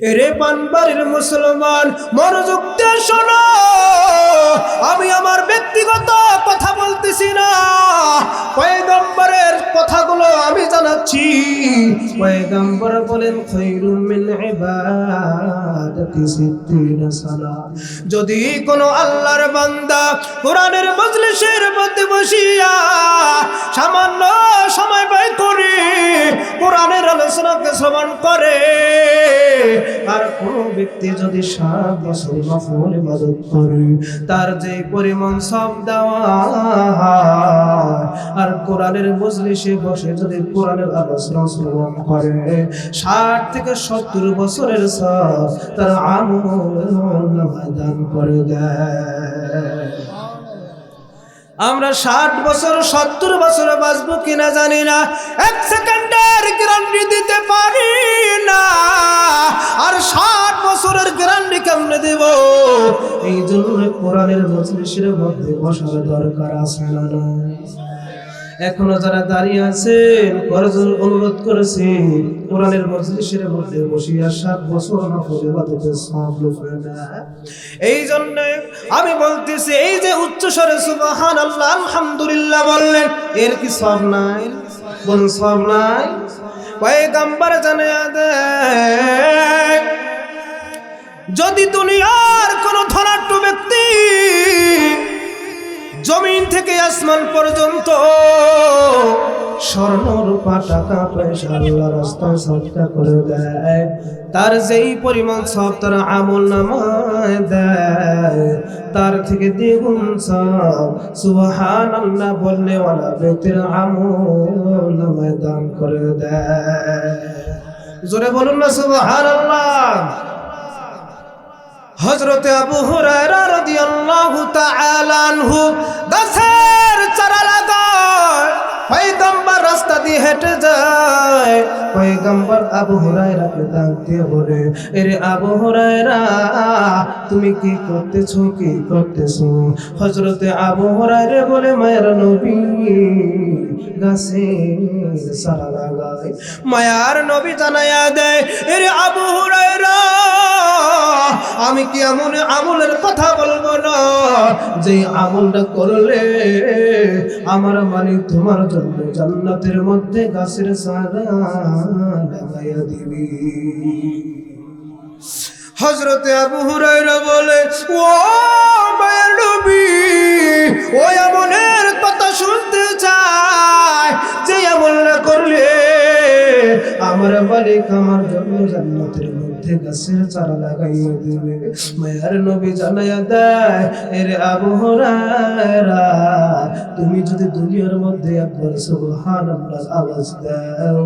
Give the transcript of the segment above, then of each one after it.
এরে পানবাড়ির মুসলমান মনোযোগ দিয়ে শোনো, আমি আমার ব্যক্তিগত কথা বলতেছি না, পয়গম্বরের কথাগুলো আমি জানাচ্ছি। পয়গম্বর বলেন খায়রুম মিন ইবাদাতি সিত্তিনা সালাত। যদি কোনো আল্লাহর বান্দা কোরআনের মজলিসের মধ্যে বসিয়া সামান্য সময় ব্যয় করে কোরআনের আলোচনাকে শ্রবণ করে, আর কোন ব্যক্তি যদি 7 বছর নফল ইবাদত করে, তার যে পরিমাণ সওয়াব দেওয়া হয়, আর কোরআনের মজলিসে বসে যদি কোরআনের আলোচনা শ্রবণ করে, 60 থেকে 70 বছরের সওয়াব তার আমলনামায় দান করে দেয়। আমরা 60 বছর 70 বছর বাঁচবো কিনা জানি না, 1 সেকেন্ডের গ্যারান্টি দিতে পারি না, আর 60 বছরের গ্যারান্টি কেমনে দেব? এই জন্য কোরআনের মজলিসের মধ্যে বসার দরকার আছে না? এখনো যারা দাঁড়িয়ে আছেন করজোর অনুরোধ করেছি, কোরআনের মজলিসের মধ্যে বসিয়া 7 বছর নফল ইবাদতের সওয়াব লুফে নেয়। এই জন্য আমি বলতেছি, এই যে উচ্চ স্বরে সুবহানাল্লাহ আলহামদুলিল্লাহ বললেন, এর কি সওয়াব নাই? বলুন সওয়াব নাই? পয়গম্বর জানিয়ে দেয়, যদি দুনিয়ার কোন ধনাঢ্য ব্যক্তি জমিন থেকে আসমান পর্যন্ত স্বর্ণ রূপা টাকা পয়সা আল্লাহর রাস্তায় সদকা করে দেয়, তার যেই পরিমাণ সওয়াব তার আমলনামায় দেয়, তার থেকে দ্বিগুণ সওয়াব সুবহানাল্লাহ বললে ওয়ালা ব্যক্তির আমলনামায় দান করে দেয়। জোরে বলুন না সুবহানাল্লাহ। হযরতে আবু হুরায়রা রাদিয়াল্লাহু তাআলা আনহু গাছের চারা লাগায়, পয়গম্বর রাস্তা দিয়ে হেঁটে যায়, পয়গম্বর আবু হুরায়রাকে ডাক দিয়ে বলে, এরে আবু হুরায়রা তুমি কি করতেছো, কি করতেছো? হযরতে আবু হুরায়রা বলে, মায়ের নবী গাছের চারা লাগায়। মায়ার নবী জানায়া দেয়, এরে আবু হুরায়রা আমি কি এমন আমলের কথা বলবো না যে আমলটা করলে আমার মানে তোমার জন্য জান্নাতের মধ্যে গাছের চারা লাগাইয়া দিবি। হযরতে আবু হুরায়রা বলে, ও মায়ের নবী, ও আমলের কথা শুনতে চাই যে আমলটা করলে আমার মালিক আমার জন্য জান্নাতের মধ্যে গাছের চারা লাগাইয়া দিবে। মায়ার নবী জানাইয়া দেয়, এরে আবু হুরায়রা তুমি যদি দুনিয়ার মধ্যে একবার সুবহানাল্লাহ আওয়াজ দাও,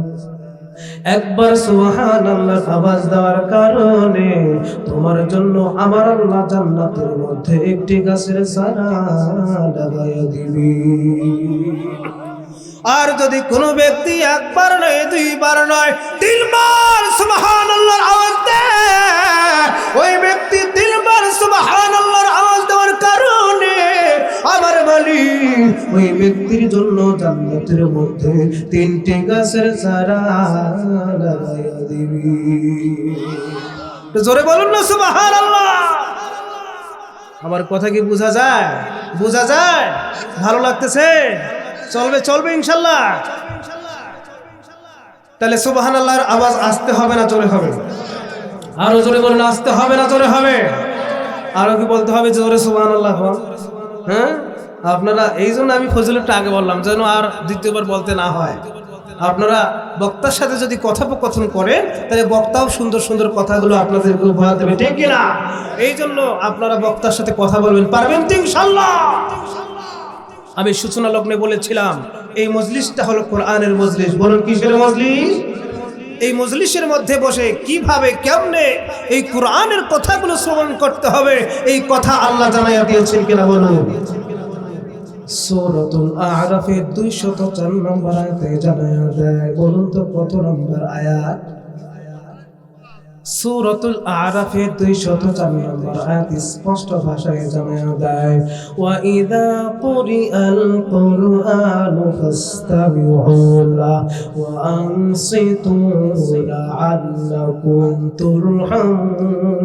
একবার সুবহানাল্লাহ আওয়াজ দেওয়ার কারণে তোমার জন্য আমার আল্লাহ জান্নাতের মধ্যে একটি গাছের চারা লাগাইয়া দিবে। আর যদি কোনো ব্যক্তি একবার নয়, 2 বার নয়, 3 বার সুবহানাল্লাহর আওয়াজ দেয়, ওই ব্যক্তি 3 বার সুবহানাল্লাহর আওয়াজ দেওয়ার কারণে আমার মালিক ওই ব্যক্তির জন্য জান্নাতের মধ্যে 3টি গাছের চারা লাগাইয়া দিবি। জোরে বলুন না সুবহানাল্লাহ। আমার কথা কি বোঝা যায়? বোঝা যায়? ভালো লাগতেছে? চলবে চলবে ইনশাল্লাহ। তাহলে সুবহানাল্লাহর আওয়াজ আসতে হবে না জোরে হবে? আরো জোরে বলুন, আসতে হবে না জোরে হবে? আরো কি বলতে হবে জোরে সুবহানাল্লাহ? হ্যাঁ, আপনারা এই জন্য আমি ফজিলতটা আগে বললাম যেন আর দ্বিতীয়বার বলতে না হয়। আপনারা বক্তার সাথে যদি কথোপকথন করেন তাহলে বক্তাও সুন্দর সুন্দর কথাগুলো আপনাদেরকে উপহার দেবে, ঠিক কিনা? এই জন্য আপনারা বক্তার সাথে কথা বলবেন, পারবেন তো ইনশাআল্লাহ? আমি সূচনা লগ্নে বলেছিলাম এই মজলিসটা হলো কোরআনের মজলিস। বলুন কিসের মজলিস? এই মজলিসের মধ্যে বসে কিভাবে কেমনে এই কোরআনের কথাগুলো শ্রবণ করতে হবে এই কথা আল্লাহ জানাইয়া দিয়েছেন কিনা বলুন? সূরাতুল আরাফের 204 নম্বর আয়াতে জানাইয়া দেয়। বলুন তো কত নম্বর আয়াত? সূরাতুল আরাফের 204 নম্বর আয়াত স্পষ্ট ভাষায় জানায় দেয়, ওয়া ইযা কুরিআল কুরআনু ফাসতামিউ লাহু ওয়া আনসিতু লাআল্লাকুম তুরহামুন।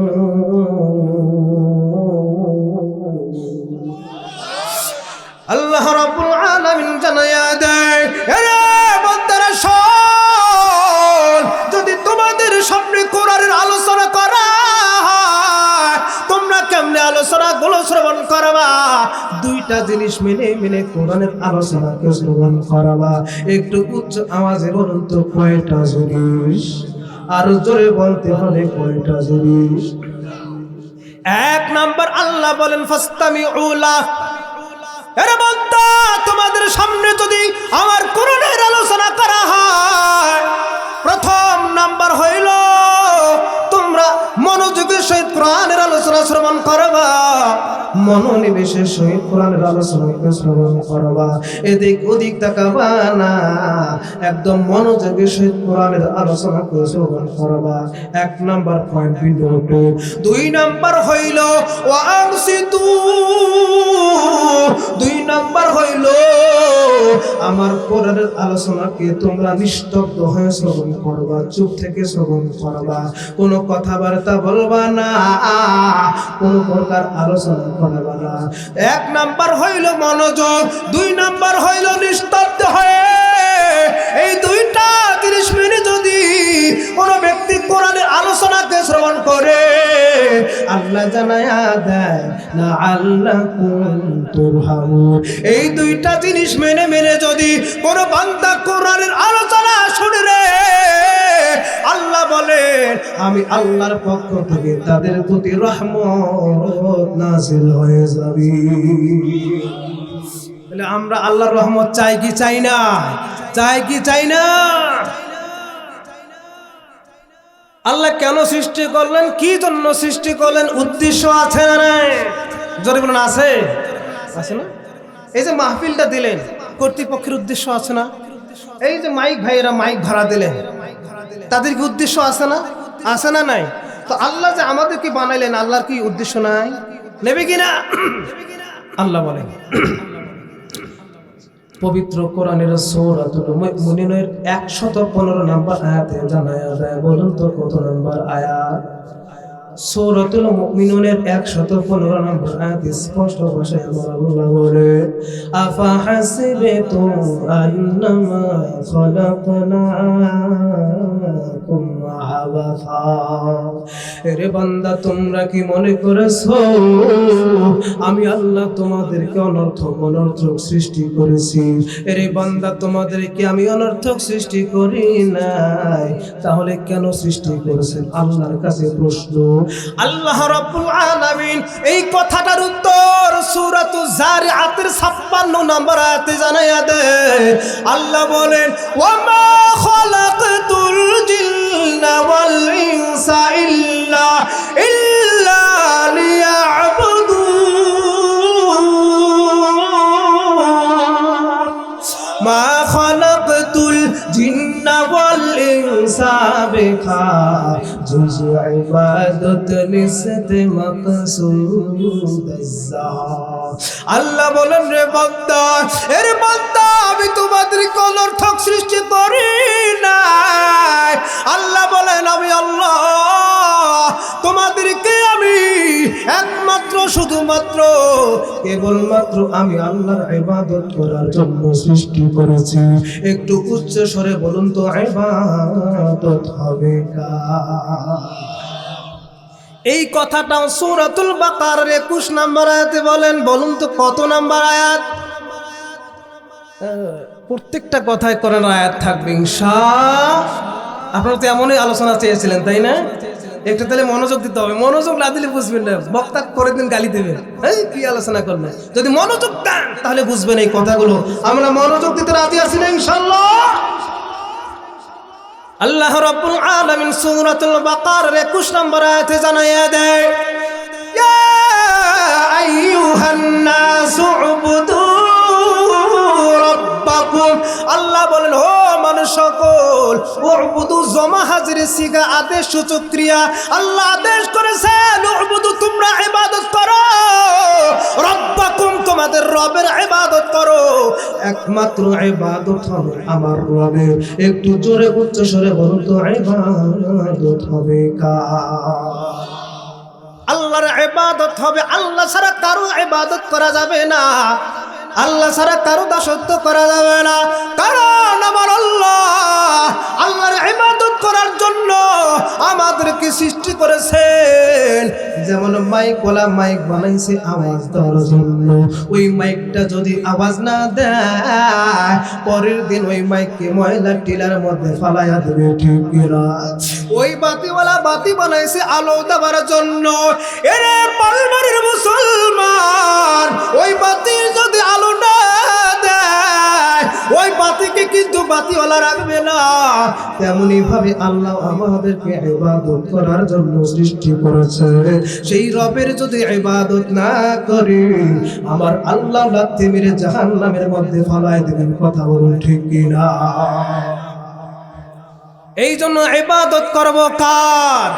আল্লাহ রাব্বুল আলামিন জানায়া দেয়, এরে বান্দারা শোন, যদি তোমাদের সামনে কোরআনের আলোচনা করা হয়, তোমরা কেমনে আলোচনাগুলো শ্রবণ করবা? দুইটা জিনিস মেনে মেনে কোরআনের আলোচনাকে শ্রবণ করবা। একটু উচ্চ আওয়াজে বলুন তো কয়টা জিনিস? আরো জোরে বলতে হবে কয়টা জিনিস? এক নাম্বার আল্লাহ বলেন ফাসতামিউ লাহু, এরে বান্দা তোমাদের সামনে যদি আমার কোরআনের আলোচনা করা হয়, প্রথম নাম্বার হইল তোমরা মনোযোগের সহিত কোরআনের আলোচনা শ্রবণ করবা, মনোনিবেশের সহিত কোরআনের আলোচনাকে শ্রবণ করবা, এদিক ওদিক তাকাবা না, একদম মনোযোগের সহিত কোরআনের আলোচনাকে শ্রবণ করবা। এক নাম্বার পয়েন্ট বিন্দু। দুই নাম্বার হইল ওয়াংসিতু, দুই নাম্বার হইল আমার কোরআনের আলোচনাকে তোমরা নিস্তব্ধ হয়ে শ্রবণ করবা, চুপ থেকে শ্রবণ করবা, কোনো কথাবার্তা বলবা না, কোনো প্রকার আলোচনা করবা না। এক নাম্বার হইল মনোযোগ, দুই নাম্বার হইল নিস্তব্ধ হয়ে। এই দুইটা জিনিস মেনে যদি কোনো ব্যক্তি কোরআনের আলোচনাকে শ্রবণ করে, আল্লাহ জানায়া দেয় লাআল্লাকুম তুরহামুন। এই দুইটা জিনিস মেনে মেনে যদি কোনো বান্দা কোরআনের আলোচনা শুনে রে, আল্লাহ বলেন আমি আল্লাহর পক্ষ থেকে তাদের প্রতি রহমত নাযিল হয়ে যাবে। তাহলে আমরা আল্লাহর রহমত চাই কি চাই না? চাই কি চাই না? আল্লাহ কেন সৃষ্টি করলেন, কি জন্য সৃষ্টি করলেন, উদ্দেশ্য আছে না নাই? জোরে বলুন আছে? আছে না? এই যে মাহফিলটা দিলেন, কর্তৃপক্ষের উদ্দেশ্য আছে না? এই যে মাইক ভাইয়েরা মাইক ভাড়া দিলেন, তাদের কি উদ্দেশ্য আছে না? আছে না নাই? তো আল্লাহ যে আমাদেরকে বানাইলেন, আল্লাহর কি উদ্দেশ্য নাই? নেবে কিনা? আল্লাহ বলেন পবিত্র কোরআনের সূরাতুল মুমিনুনের 115 নম্বর আয়াতে জানায়া যায়, বলুন তো কত নম্বর আয়াত? সূরাতুল মুমিনুনের 115 নম্বর আয়াত স্পষ্ট ভাষায় আল্লাহ বলে, আফা হাসিবাতুম আন্নামা খালাকনাকুম আবাসা, এরে বান্দা তোমরা কি মনে করেছো আমি আল্লাহ তোমাদেরকে অনর্থক সৃষ্টি করেছি? এরে বান্দা তোমাদেরকে আমি অনর্থক সৃষ্টি করি নাই, তাহলে কেন সৃষ্টি করেছেন? আল্লাহর কাছে প্রশ্ন। আল্লাহ রাব্বুল আলামিন এই কথাটার উত্তর সূরাতুজ জারিআতের 56 নম্বর আয়াতে জানায়া দেয়। আল্লাহ বলেন ওয়ামা খালাকতুল জিন্না ওয়াল ইনসা ইল্লা লিয়া'বুদুন, মা খালাকতুল জিন্না ওয়াল ইনসা বিখা জুজু ইবাদত নিসতে মাকসুদ আয-যাত। আল্লাহ বলেন রে বান্দা, এর বান্দা আমি তোমাদেরকে অনর্থক সৃষ্টি করি নাই। আল্লাহ বলেন আমি আল্লাহ তোমাদেরকে আমি একমাত্র শুধুমাত্র কেবলমাত্র আমি আল্লাহর ইবাদত করার জন্য সৃষ্টি করেছি। একটু উচ্চ স্বরে বলুন তো ইবাদত হবে কার? এই কথাটা সূরাতুল বাকারার 21 নম্বর আয়াতে বলেন, বলুন তো কত নম্বর আয়াত? প্রত্যেকটা কথায় কোরআন আয়াত থাকবে ইনশাআল্লাহ। আপনারা তো এমনই আলোচনা চেয়েছিলেন তাই না? একটা তাহলে মনোযোগ দিতে হবে, মনোযোগ না দিলে বুঝবেন না, বক্তা করে দিন গালি দেবেন, এই কি আলোচনা করবেন। যদি মনোযোগ দেন তাহলে বুঝবেন এই কথাগুলো। আমরা মনোযোগ দিতে রাজি আছি না ইনশাআল্লাহ? আল্লাহ রাব্বুল আলামিন সূরাতুল বাকারার 21 নম্বর আয়াতে জানায়া দেয়, ইয়া আইয়ুহান নাসু উবুদু রাব্বাকুম। আল্লাহ বলেন ও মানুষ সকল উবুদু জমা হাজিরে সিগা আদেশ সূচক ক্রিয়া আল্লাহ আদেশ করেছেন উবুদু তোমরা ইবাদত করো রব্বাকুম তোমাদের রবের ইবাদত করো একমাত্র ইবাদত হবে আমার রবের একটু জোরে উচ্চ স্বরে বলুন তো ইবাদত হবে কার আল্লাহর ইবাদত হবে আল্লাহ ছাড়া কারো ইবাদত করা যাবে না আল্লাহ ছাড়া কারো দাসত্ব করা যাবে না কারণ আমার আল্লাহর ইবাদত করার জন্য আমাদেরকে সৃষ্টি করেছেন যেমন মাইকওয়ালা মাইক বানাইছে আওয়াজ দেওয়ার জন্য ওই মাইকটা যদি আওয়াজ না দেয় পরের দিন ওই মাইককে ময়লা টিলার মধ্যে ফালাইয়া দেবে ঠিক কিনা ওই বাতিওয়ালা বাতি বানাইছে আলো দেওয়ার জন্য এরে পালমারের মুসলমান ওই বাতি যদি আলো না দেয় ওই বাতিকে কিন্তু বাতিওয়ালা রাখবে না তেমনি ভাবে আল্লাহ আমাদেরকে ইবাদত করার জন্য সৃষ্টি করেছে সেই রবের যদি ইবাদত না করি আমার আল্লাহ লাথি মেরে জাহান্নামের মধ্যে ফালায় দিবেন কথা বলুন ঠিক কিনা এই জন্য ইবাদত করব কার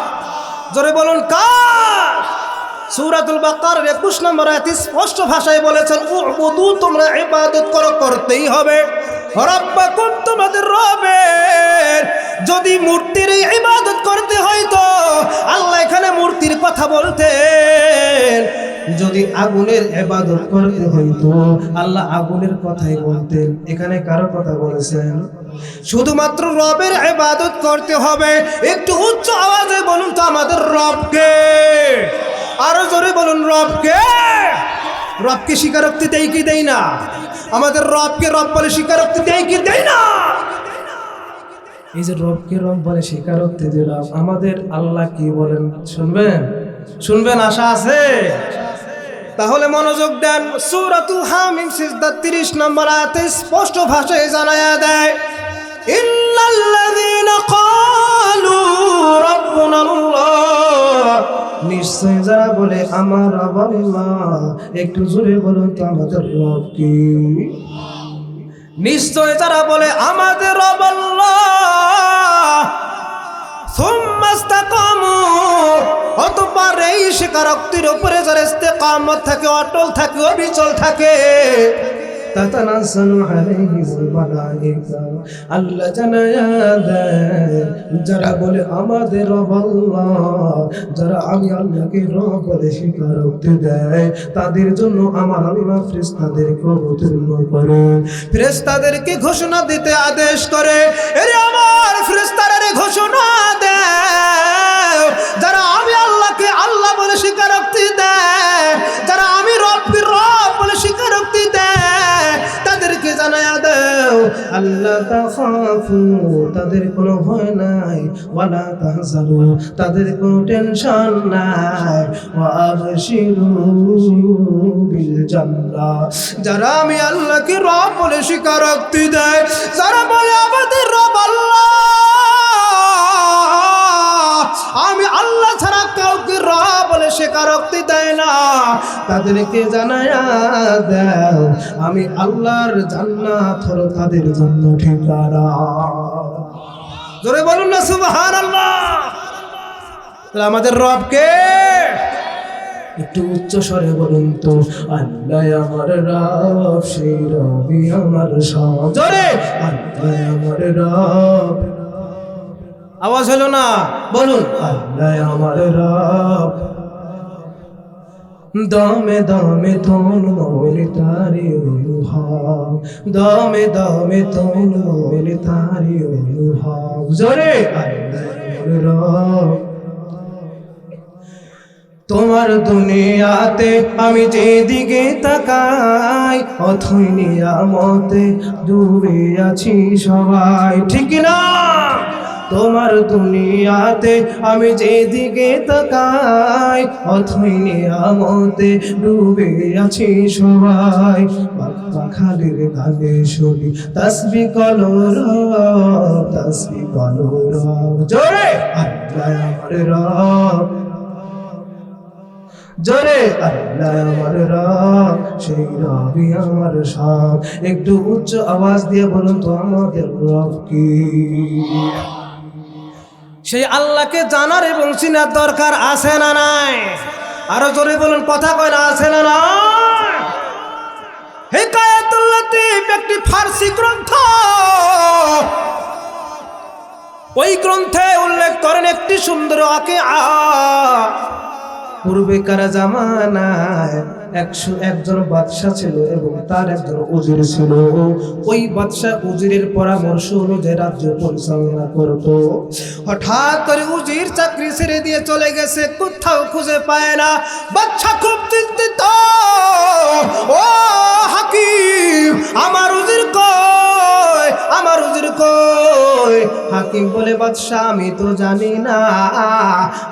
জোরে বলুন কার সূরাতুল বাকারার 21 নম্বর আয়াতে স্পষ্ট ভাষায় বলেছেন উবুদু তোমরা ইবাদত করো করতেই হবে রব্বাকুম তোমাদের রবের যদি মূর্তির ইবাদত করতে হয় তো আল্লাহ এখানে মূর্তির কথা বলতেন যদি আগুনের ইবাদত করতে হইতো আল্লাহ আগুনের কথাই বলতেন এখানে কারো কথা বলেছেন শুধুমাত্র রবের ইবাদত করতে হবে একটু উচ্চ আওয়াজে বলুন তো আমাদের রবকে আরো জোরে বলুন রবকে রবকে স্বীকারোক্তি দেই কি দেই না আমাদের রবকে রব বলে স্বীকারোক্তি দেই কি দেই না এই যে রবকে রব বলে স্বীকারোক্তি দিলাম আমাদের আল্লাহ কি বলেন শুনবেন আশা আছে তাহলে মনোযোগ দেন সূরাতুল হামিম সিজদা 30 নম্বর আয়াতে স্পষ্ট ভাষায় জানায়া দেয় ইন্নাল্লাযীনা ক্বালু রাব্বুনাল্লাহ নিশ্চয় যারা বলে আমার রব আল্লাহ একটু জোরে বলুন তো আমাদের রব কি নিশ্চয় যারা বলে আমাদের রব আল্লাহ সুম্মা ইসতাকামু অতঃপর এই স্বীকারোক্তির উপরে যারা ইস্তেকামত থাকে অটল থাকে অবিচল থাকে তাতানাজ্জালু আলাইহিমুল মালায়েকা আল্লাহ জানায়া দেয় যারা বলে আমাদের রব আল্লাহ যারা আমি আল্লাহকে রব বলে স্বীকারোক্তি দেয় তাদের জন্য আমার আল্লাহ ফেরেশতাদেরকে অবতীর্ণ করে ফেরেশতাদেরকে ঘোষণা দিতে আদেশ করে এরে আমার ফেরেশতারা ঘোষণা দেয় যারা আমি আল্লাহকে আল্লাহ বলে স্বীকারোক্তি দেয় যারা আমি রবকে রব বলে স্বীকারোক্তি দেয় তাদেরকে জানায়া দাও আল্লাহ তাখাফু তাদের কোনো ভয় নাই ওয়ালা তাহজানু তাদের কোনো টেনশন নাই ওয়া আবশিরু বিল জান্নাহ যারা আমি আল্লাহকে রব বলে স্বীকারোক্তি দেয় যারা বলে আমাদের রব আল্লাহ আমি আল্লাহ ছাড়া কাউকে রব বলে স্বীকারোক্তি দেয় না তাদেরকে জানায়া দাও আমি আল্লাহর জান্নাত হলো তাদের জন্য ঠিকানা জোরে বলুন না সুবহানাল্লাহ তাহলে আমাদের রবকে একটু উচ্চ স্বরে বলুন তো আল্লাহ আমার রব সেই রবি আমার সব জোরে আল্লাহ আমার রব আওয়াজ হলো না বলুন আল্লাহ আমার রব দমে দমে তোল মোলি তারি অনুভব দমে দমে তোল মোলি তারি অনুভব জোরে আল্লাহ আমার রব তোমার দুনিয়াতে আমি যেদিকে তাকাই অথই নিয়ামতে ডুবে আছি সবাই ঠিক না তোমার দুনিয়াতে আমি যেদিকে তাকাই অথই নিয়ামতে ডুবে আছি সবাই পাখালির গানে শুনি তাসবিহ কলর জোরে আল্লাহ আমার রব জোরে আল্লাহ আমার রব, সেই রবই আমার সব। একটু উচ্চ আওয়াজ দিয়ে বলুন তো আমাদের রব কি? সেই আল্লাহকে জানার এবং চিনার দরকার আছে না নাই? আরো জোরে বলুন, কথা কয় না, আছে না নাই? হিকায়াতুল লতীফ একটি ফারসি গ্রন্থ। ওই গ্রন্থে উল্লেখ করেন একটি সুন্দর ওয়াকিয়া। পূর্বেকার জামানায় একজন বাদশা ছিল এবং তার একজন উজির ছিল। ওই বাদশা উজিরের পরামর্শ অনুযায়ী রাজ্য পরিচালনা করত। হঠাৎ করে উজির চাকরি ছেড়ে দিয়ে চলে গেছে, কোথাও খুঁজে পায় না। বাদশা খুব চিন্তিত, ও হাকিম, আমার উজির কই, আমার উজির কই? হাকিম বলে, বাদশা আমি তো জানি না,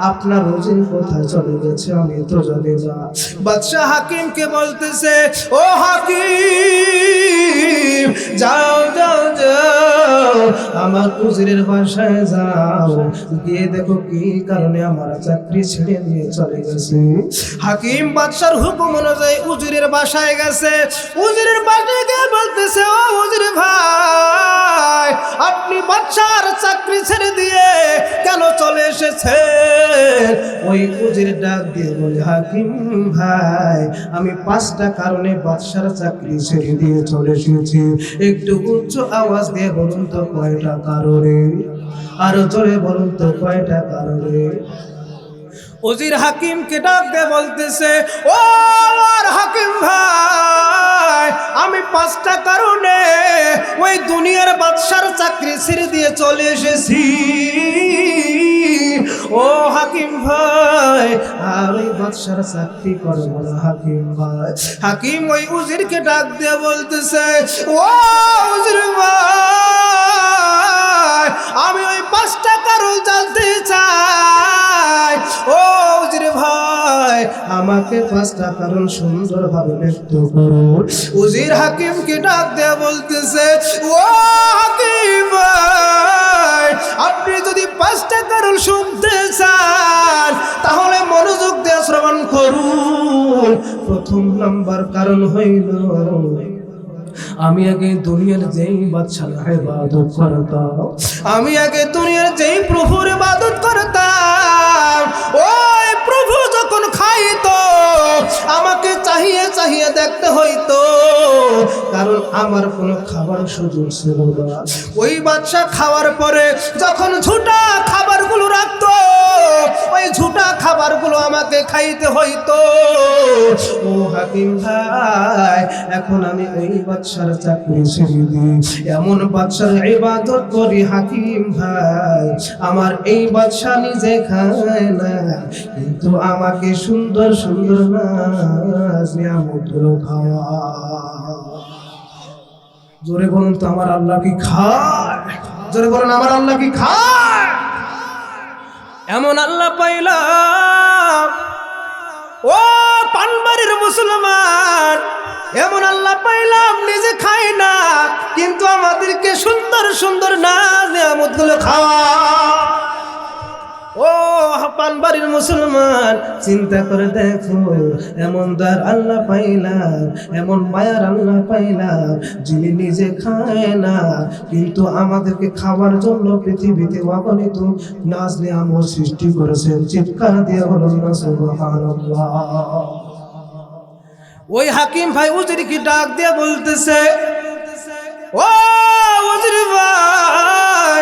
আপনার উজির কোথায় চলে গেছে আমি তো জানি না। বাদশা হাকিমকে বলতেছে, ও হাকিম, যাও যাও যাও, আমার উজিরের বাসায় যাও, গিয়ে দেখো কি কারণে আমার চাকরি ছেড়ে দিয়ে চলে গেছে। হাকিম বাদশার হুকুম অনুযায়ী উজিরের বাসায় গেছে। উজিরের বাসায় গিয়ে বলতেছে, ও উজির ভাই, আপনি বাদশার চাকরি ছেড়ে দিয়ে কেন চলে এসেছেন? ওই উজির ডাক দিয়ে বলে, হাকিম ভাই, আমি 5টা কারণে বাদশার চাকরি ছেড়ে দিয়ে চলে এসেছি। একটু উচ্চ আওয়াজ দিয়ে বলুন তো কয়টা কারণে? আরো জোরে বলুন তো কয়টা কারণে? উজির হাকিমকে ডাক দিয়ে বলতেছে, ও আমার হাকিম ভাই, আমি 5টা কারণে ওই দুনিয়ার বাদশার চাকরি ছেড়ে দিয়ে চলে এসেছি। ও হাকিম ভাই, আর ওই বাদশার চাকরি করবো না হাকিম ভাই। হাকিম ওই উজিরকে ডাক দিয়ে বলতেছে, ও উজির ভাই, আমি ওই 5টা কারণ জানতে চাই। ও উজির ভাই, আমাকে 5টা কারণ সুন্দরভাবে ব্যক্ত করুন। উজির হাকিমকে ডাক দিয়ে বলতেছে, ও হাকিম ভাই, আপনি যদি 5টা কারণ শুনতে চান তাহলে মনোযোগ দিয়ে শ্রবণ করুন। প্রথম নাম্বার কারণ হইল, আমি আগে দুনিয়ার যেই বাদশার ইবাদত করতাম, আমি আগে দুনিয়ার যেই প্রভুর ইবাদত করতাম, ওই প্রভু যখন খাইতো আমাকে চাহিয়ে চাহিয়ে দেখতে হইতো, কারণ আমার কোনো খাবার সুযোগ ছিল না। ওই বাদশা খাওয়ার পরে যখন ঝুটা খাবারগুলো রাখতো, ওই ঝুটা খাবারগুলো আমাকে খাইতে হইতো। ও হাকিম ভাই, এখন আমি ওই বাদশার চাকরি ছেড়ে দিই, এমন বাদশার ইবাদত করি হাকিম ভাই, আমার এই বাদশা নিজে খায় না, কিন্তু আমাকে সুন্দর সুন্দর নাজ নিয়ামতগুলো খাওয়ায়। জোরে বলুন তো আমার আল্লাহ কি খায়? জোরে বলুন, আমার আল্লাহ কি খায়? এমন আল্লাহ পাইলাম ও পানবাড়ির মুসলমান, এমন আল্লাহ পাইলাম নিজে খাই না, কিন্তু আমাদেরকে সুন্দর সুন্দর নাজ নিয়ামতগুলো খাওয়ায়। ও পানবাড়ির মুসলমান, চিন্তা করে দেখো, এমন দার আল্লাহ পাইলাম, এমন মায়ার আল্লাহ পাইলাম, যিনি নিজে খায় না কিন্তু আমাদেরকে খাওয়ার জন্য পৃথিবীতে অগণিত নাজ নিয়ামত সৃষ্টি করেছেন। চিৎকার দিয়ে বলুন না সুবহানাল্লাহ। ওই হাকিম ভাই উজিরকে ডাক দিয়ে বলতেছে, ও উজির ভাই,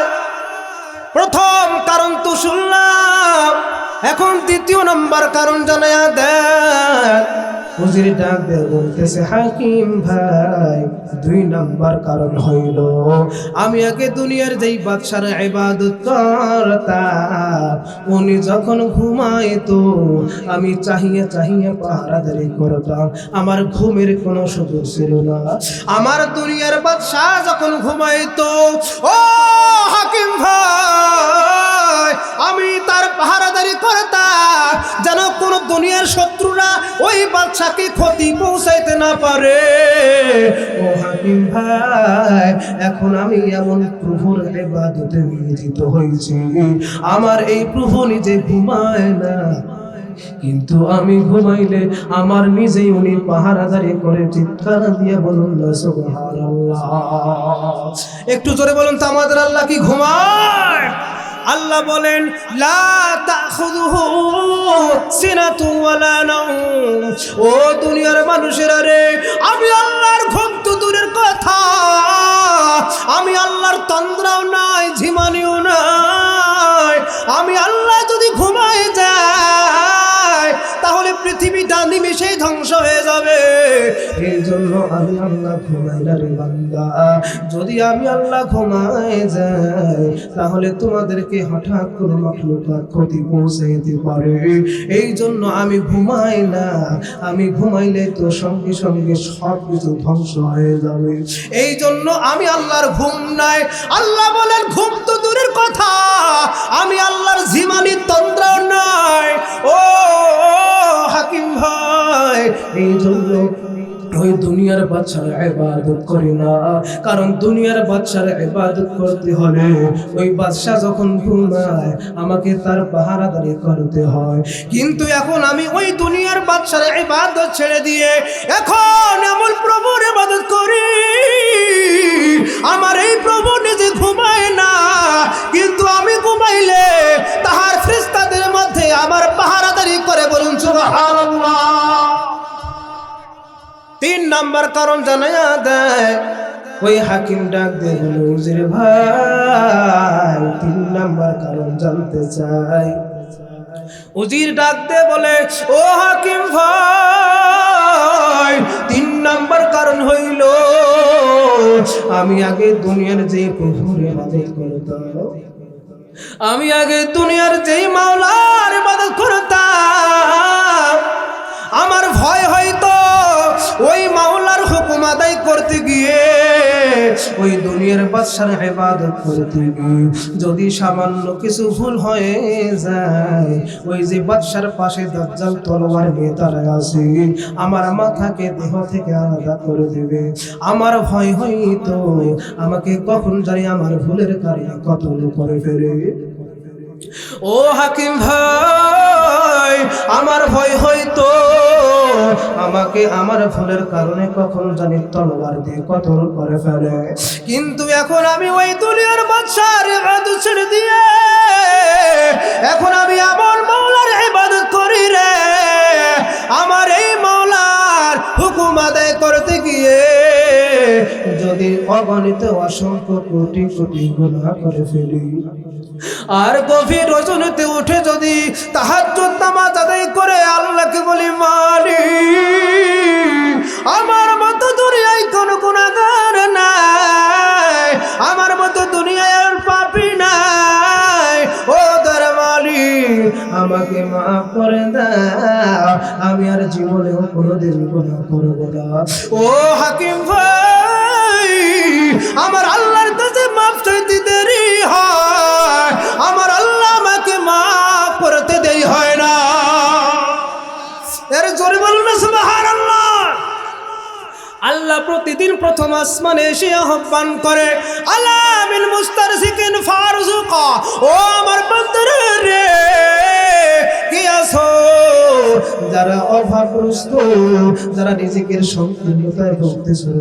প্রথম কারণ তো শুনলাম, এখন দ্বিতীয় নাম্বার কারণ জানায়া দেন। উজির ডাক দিয়ে বলতেছে, হাকিম ভাই, 2 নাম্বার কারণ হইল, আমি আগে দুনিয়ার যেই বাদশার ইবাদত করতাম, উনি যখন ঘুমাইতো আমি চাহিয়ে চাহিয়ে পাহারাদারি করতাম, আমার ঘুমের কোনো সুযোগ ছিল না। আমার দুনিয়ার বাদশা যখন ঘুমাইতো, ও হাকিম ভাই, আমি তার পাহারাদারি করতাম, যেন কোন দুনিয়ার শত্রুরা ওই বাদশাকে ক্ষতি পৌঁছাইতে না পারে। ও হাকিম ভাই, এখন আমি এমন প্রভুর ইবাদতে নিয়োজিত হয়েছি, আমার এই প্রভু নিজে ঘুমায় না, কিন্তু আমি ঘুমাইলে আমার নিজেই উনি পাহারাদারি করে চিৎকার দিয়ে বলুন না সুবহানাল্লাহ। একটু জোরে বলুন তো, আমাদের আল্লাহ কি ঘুমায়? আল্লাহ বলেন লা তাখুযুহু সিনাতু ওয়ালা নাওম। ও দুনিয়ার মানুষেরা রে, আমি আল্লাহর ঘুম তো দূরের কথা, আমি আল্লাহর তন্দ্রাও নাই, ঝিমানিও নাই। আমি আল্লাহ যদি ঘুমায় যায় তাহলে পৃথিবীটা নিমেষেই ধ্বংস হয়ে যাবে। এই জন্য আমি আল্লাহ ঘুমাই না রে বান্দা। যদি আমি আল্লাহ ঘুমায় যাই তাহলে তোমাদেরকে হঠাৎ কোনো মাখলুকাত ক্ষতি পৌঁছে যেতে পারে। এই জন্য আমি ঘুমাই না। আমি ঘুমাইলে তো সঙ্গে সঙ্গে সব কিছু ধ্বংস হয়ে যাবে। এই জন্য আমি আল্লাহর ঘুম নাই। আল্লাহ বলেন ঘুম তো দূরের কথা, আমি আল্লাহর ঝিমানি তন্দ্রাও নাই। ও হাকিম ভাই, এই জন্য ওই দুনিয়ার বাদশার ইবাদত করি না, কারণ দুনিয়ার বাদশার ইবাদত করতে হলে ওই বাদশা যখন ঘুমায় আমাকে তার পাহারাদারি করতে হয়। কিন্তু এখন আমি ওই দুনিয়ার বাদশার ইবাদত ছেড়ে দিয়ে এখন এমন প্রভুর ইবাদত করি। আমার এই প্রভু নিজে ঘুমায় না, কিন্তু আমি ঘুমাইলে তাহার ফেরেশতাদের মধ্যে আমার পাহারাদারি করে। বলুন সুবহানাল্লাহ। 3 নাম্বার কারণ জানায়া দেয়, ওই হাকিম ডাক দিয়ে বলে হুজুর ভাই 3 নাম্বার কারণ জানতে চাই। উজির ডাক দিয়ে বলে ও হাকিম ভাই 3 নাম্বার কারণ হইল আমি আগে দুনিয়ার যে প্রভুর ইবাদত করতাম, আমি আগে দুনিয়ার যেই মাওলার ইবাদত করতাম, আমার ভয় হয়তো ওই মাওলার হুকুম আদায় করতে গিয়ে ওই দুনিয়ার বাদশার ইবাদত করতে গিয়ে যদি সামান্য কিছু ভুল হয়ে যায়, ওই যে বাদশার পাশে দাজ্জাল তলোয়ার নিয়ে দাঁড়ায় আছে, আমার মাথাকে দেহ থেকে আলাদা করে দেবে। আমার ভয় হয়তো আমাকে কখন জানি আমার ভুলের কারণে কতল করে ফেলে। ও হাকিম ভাই, আমার ভয় হয়তো আমাকে আমার ভুলের কারণে কখন জানি তলোয়ার দিয়ে কতল করে ফেলে। কিন্তু এখন আমি ওই দুনিয়ার বাদশার ইবাদত ছেড়ে দিয়ে এখন আমি আমার মাওলার ইবাদত করি রে। আমার এই মাওলার হুকুম আদায় করতে গিয়ে যদি অগণিত অসংখ্য কোটি কোটি গুনাহ করে ফেলি, আর গভীর রজনীতে উঠে যদি তাহাজ্জুদ নামাজ আদায় করে আল্লাহকে বলি মালিক আমার মতো দুনিয়ায় কোনো গুনাহগার নাই, আমার মতো দুনিয়ায় আর পাপী নাই, ও দয়ার মালিক আমাকে মাফ করে দাও, আমি আর জীবনেও কোনোদিন গুনাহ করব না। ও হাকিম ভাই, আমার আল্লাহর কাছে মাফ চাইতে দেরি হয়, আমার আল্লাহ আমাকে মাফ করতে দেরি হয় না। এর জোরে বলুন না সুবহানাল্লাহ। আল্লাহ প্রতিদিন প্রথম আসমানে এসে আহ্বান করে আলা মিন মুস্তারসিকিন ফারজুকা, ও আমার বান্দারা রে কি আছো, যারা অভাবগ্রস্ত, যারা রিজিকের সংকীর্ণতায় ভুগতেছে,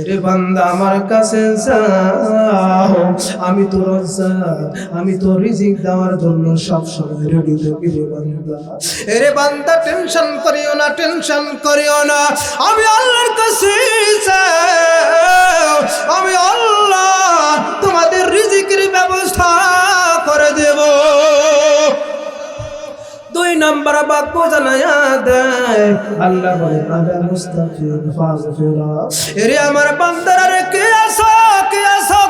এরে বান্দা আমার কাছে যাও, আমি তো রাজ্জাক, আমি তো রিজিক দেওয়ার জন্য সব সময় রেডি থাকি রে বান্দা। এরে বান্দা টেনশন করিও না, টেনশন করিও না, আমি আল্লাহর কাছে যাও, আমি আল্লাহ তোমাদের রিজিকের ব্যবস্থা করে দেব। 2 নাম্বার বাক্য জানায়া দেয় আল্লাহ বলেন আলা মুস্তাফির ফাগফিরা, এরে আমার বান্দারা রে কে আছো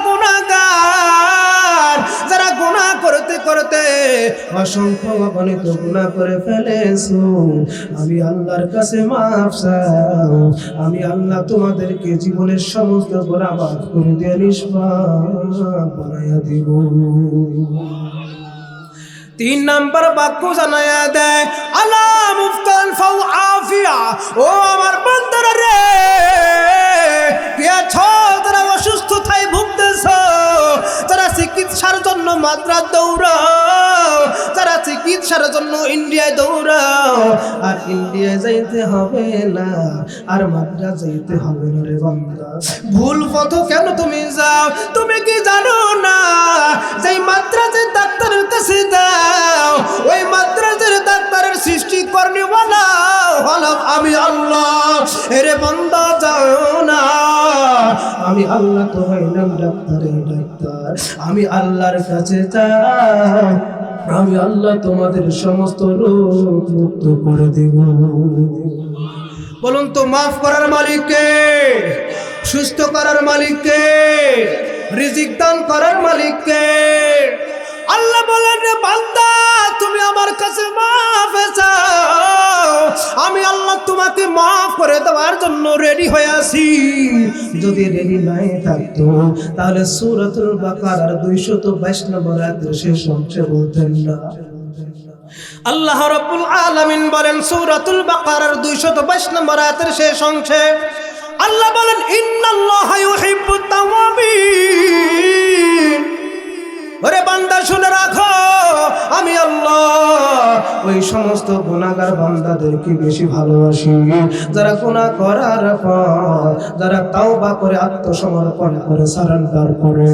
গুনাহগার, যারা গুনাহ করতে করতে অসংখ্য অগণিত গুনাহ করে ফেলেছো, আমি আল্লাহর কাছে মাফ চাও, আমি আল্লাহ তোমাদেরকে জীবনের সমস্ত গুনাহ মাফ করে দিয়ে নিষ্পাপ বানায়া দিব। 3 নাম্বার বাক্য জানায়া দেয় আলা মুফতান ফাউ আফিয়া, ও আমার বান্দারা রে কে আছো, যারা অসুস্থতায় ভুগতেছো, যারা চিকিৎসার জন্য মাদ্রাজ দৌড়াও, যারা চিকিৎসার জন্য ইন্ডিয়ায় দৌড়াও, আর ইন্ডিয়ায় যাইতে হবে না, আর মাদ্রাজ যাইতে হবে না রে বান্দা। ভুল পথ কেন তুমি যাও? তুমি কি জানো না যেই মাদ্রাজের ডাক্তারের কাছে যাও, ওই মাদ্রাজের ডাক্তারের সৃষ্টি করনিওয়ালা হলাম আমি আল্লাহ। এরে বান্দা যাও না, আমি আল্লাহ তো হইলাম ডাক্তারের ডাক্তার, আমি আল্লাহর কাছে যাও, আমি আল্লাহ তোমাদের সমস্ত রোগ মুক্ত করে দেব। বলুন তো মাফ করার মালিক কে? সুস্থ করার মালিক কে? রিজিক দান করার মালিক কে? আল্লাহ বলেন রে বান্দা, তুমি আমার কাছে মাফ চাও, আমি আল্লাহ তোমাকে মাফ করে দেওয়ার জন্য রেডি হয়ে আছি। যদি রেডি নাই থাকতো তাহলে সূরাতুল বাকারার 222 নম্বর আয়াতের শেষ অংশে বলতেন না। আল্লাহ রাব্বুল আলামিন বলেন সূরাতুল বাকারার 222 নম্বর আয়াতের শেষ অংশে আল্লাহ বলেন, ইন্নাল্লাহা ইউহিব্বুত তাওয়াবিন। ওরে বান্দা শুনে রাখো, আমি আল্লাহ ওই সমস্ত গুনাহগার বান্দাদেরকে বেশি ভালোবাসি, যারা গুনাহ করার পর যারা তাওবা করে আত্মসমর্পণ করে সারেন্ডার করে,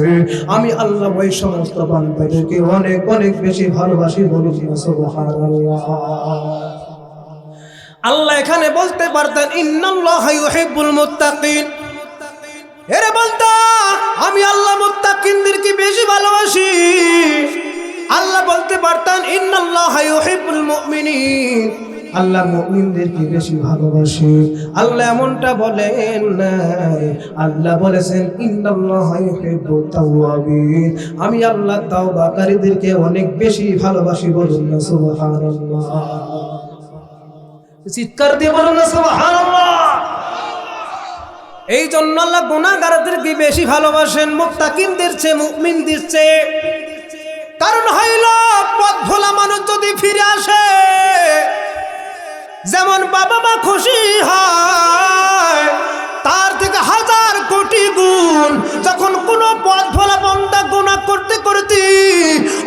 আমি আল্লাহ ওই সমস্ত বান্দাদেরকে অনেক অনেক বেশি ভালোবাসি। বলুন সুবহানাল্লাহ। আল্লাহ এখানে বলতে পারতেন ইন্নাল্লাহা ইউহিব্বুল মুত্তাকিন। এরে বান্দা, আমি আল্লাহ মুত্তাকিনদেরকে বেশি ভালোবাসি। আল্লাহ বলতে পারতেন ইন্নাল্লাহা ইউহিব্বুল মুমিনিন, আল্লাহ মুমিনদেরকে বেশি ভালোবাসে। আল্লাহ এমনটা বলেন না, আল্লাহ বলেছেন ইন্নাল্লাহা ইউহিব্বুত তাওয়াবিন, আমি আল্লাহ তাওবাকারীদেরকে অনেক বেশি ভালোবাসি। বলুন না সুবহানাল্লাহ। চিৎকার দিয়ে বলুন না সুবহানাল্লাহ। এই জন্য আল্লাহ গুনাহগারদেরকে বেশি ভালোবাসেন মুত্তাকিনদের চেয়ে, মুমিনদের চেয়ে। কারণ হইল পথ ভোলা মানুষ যদি ফিরে আসে, যেমন বাবা মা খুশি হয় তার থেকে হাজার কোটি গুণ যখন কোনো পথ ভোলা বান্দা গুনাহ করতে করতে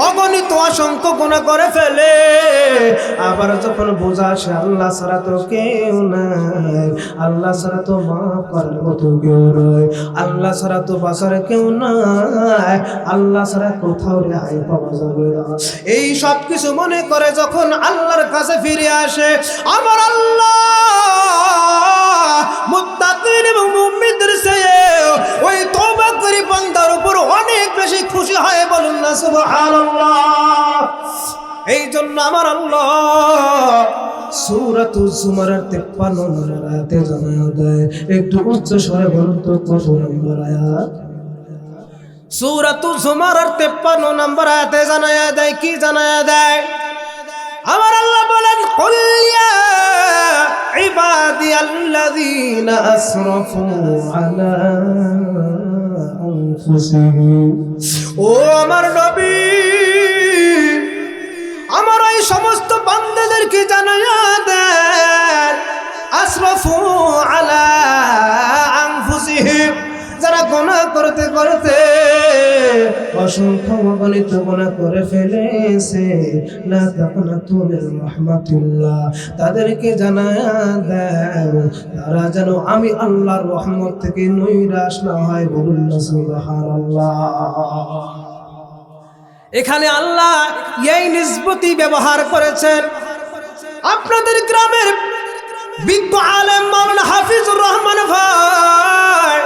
অগণিত অসংখ্য গুনাহ করে ফেলে, আবার যখন বোঝা আসে আল্লাহ ছাড়া তো কেউ নাই, আল্লাহ ছাড়া তো মাফ করার মতো কেউ নাই, আল্লাহ ছাড়া তো বাঁচার কেউ নাই, আল্লাহ ছাড়া কোথাও রেহাই পাওয়া যাবে না, এই সব কিছু মনে করে যখন আল্লাহর কাছে ফিরে আসে, আমার আল্লাহ মুত্তাকিন এবং মুমিনদের চেয়ে ওই তওবাকারী বান্দার উপর অনেক বেশি খুশি হয়। বলুন না সুবহানাল্লাহ। এই জন্য আমার আল্লাহ সূরাতুল জুমারের 53 নম্বর আয়াতে জানায়া দেয়, একটু উচ্চ স্বরে বলুন তো কত নম্বর আয়াত? সূরাতুল জুমারের 53 নম্বর আয়াতে জানায়া দেয়, কি জানায়া দেয়? আমার আল্লাহ বলেন, কুল ইয়া ইবাদিয়াল্লাযীনা আসরাফু আলা আনফুসিহিম, ও আমার নবী, আমার এই সমস্ত বান্দাদেরকে জানায়া দেন, আসরাফু আলা আনফুসিহিম, যারা গুনাহ করতে করতে অসংখ্য অগণিত গুনাহ করে ফেলেছে, লা তাকনাতু মির রাহমাতিল্লাহ, তাদেরকে জানায়া দাও তারা যেন আমি আল্লাহর রহমত থেকে নৈরাশ না হয়। বলুন না সুবহানাল্লাহ। এখানে আল্লাহ এই নিসবতি ব্যবহার করেছেন। আপনাদের গ্রামের বিজ্ঞ আলেম মাওলানা হাফিজুর রহমান ভাই,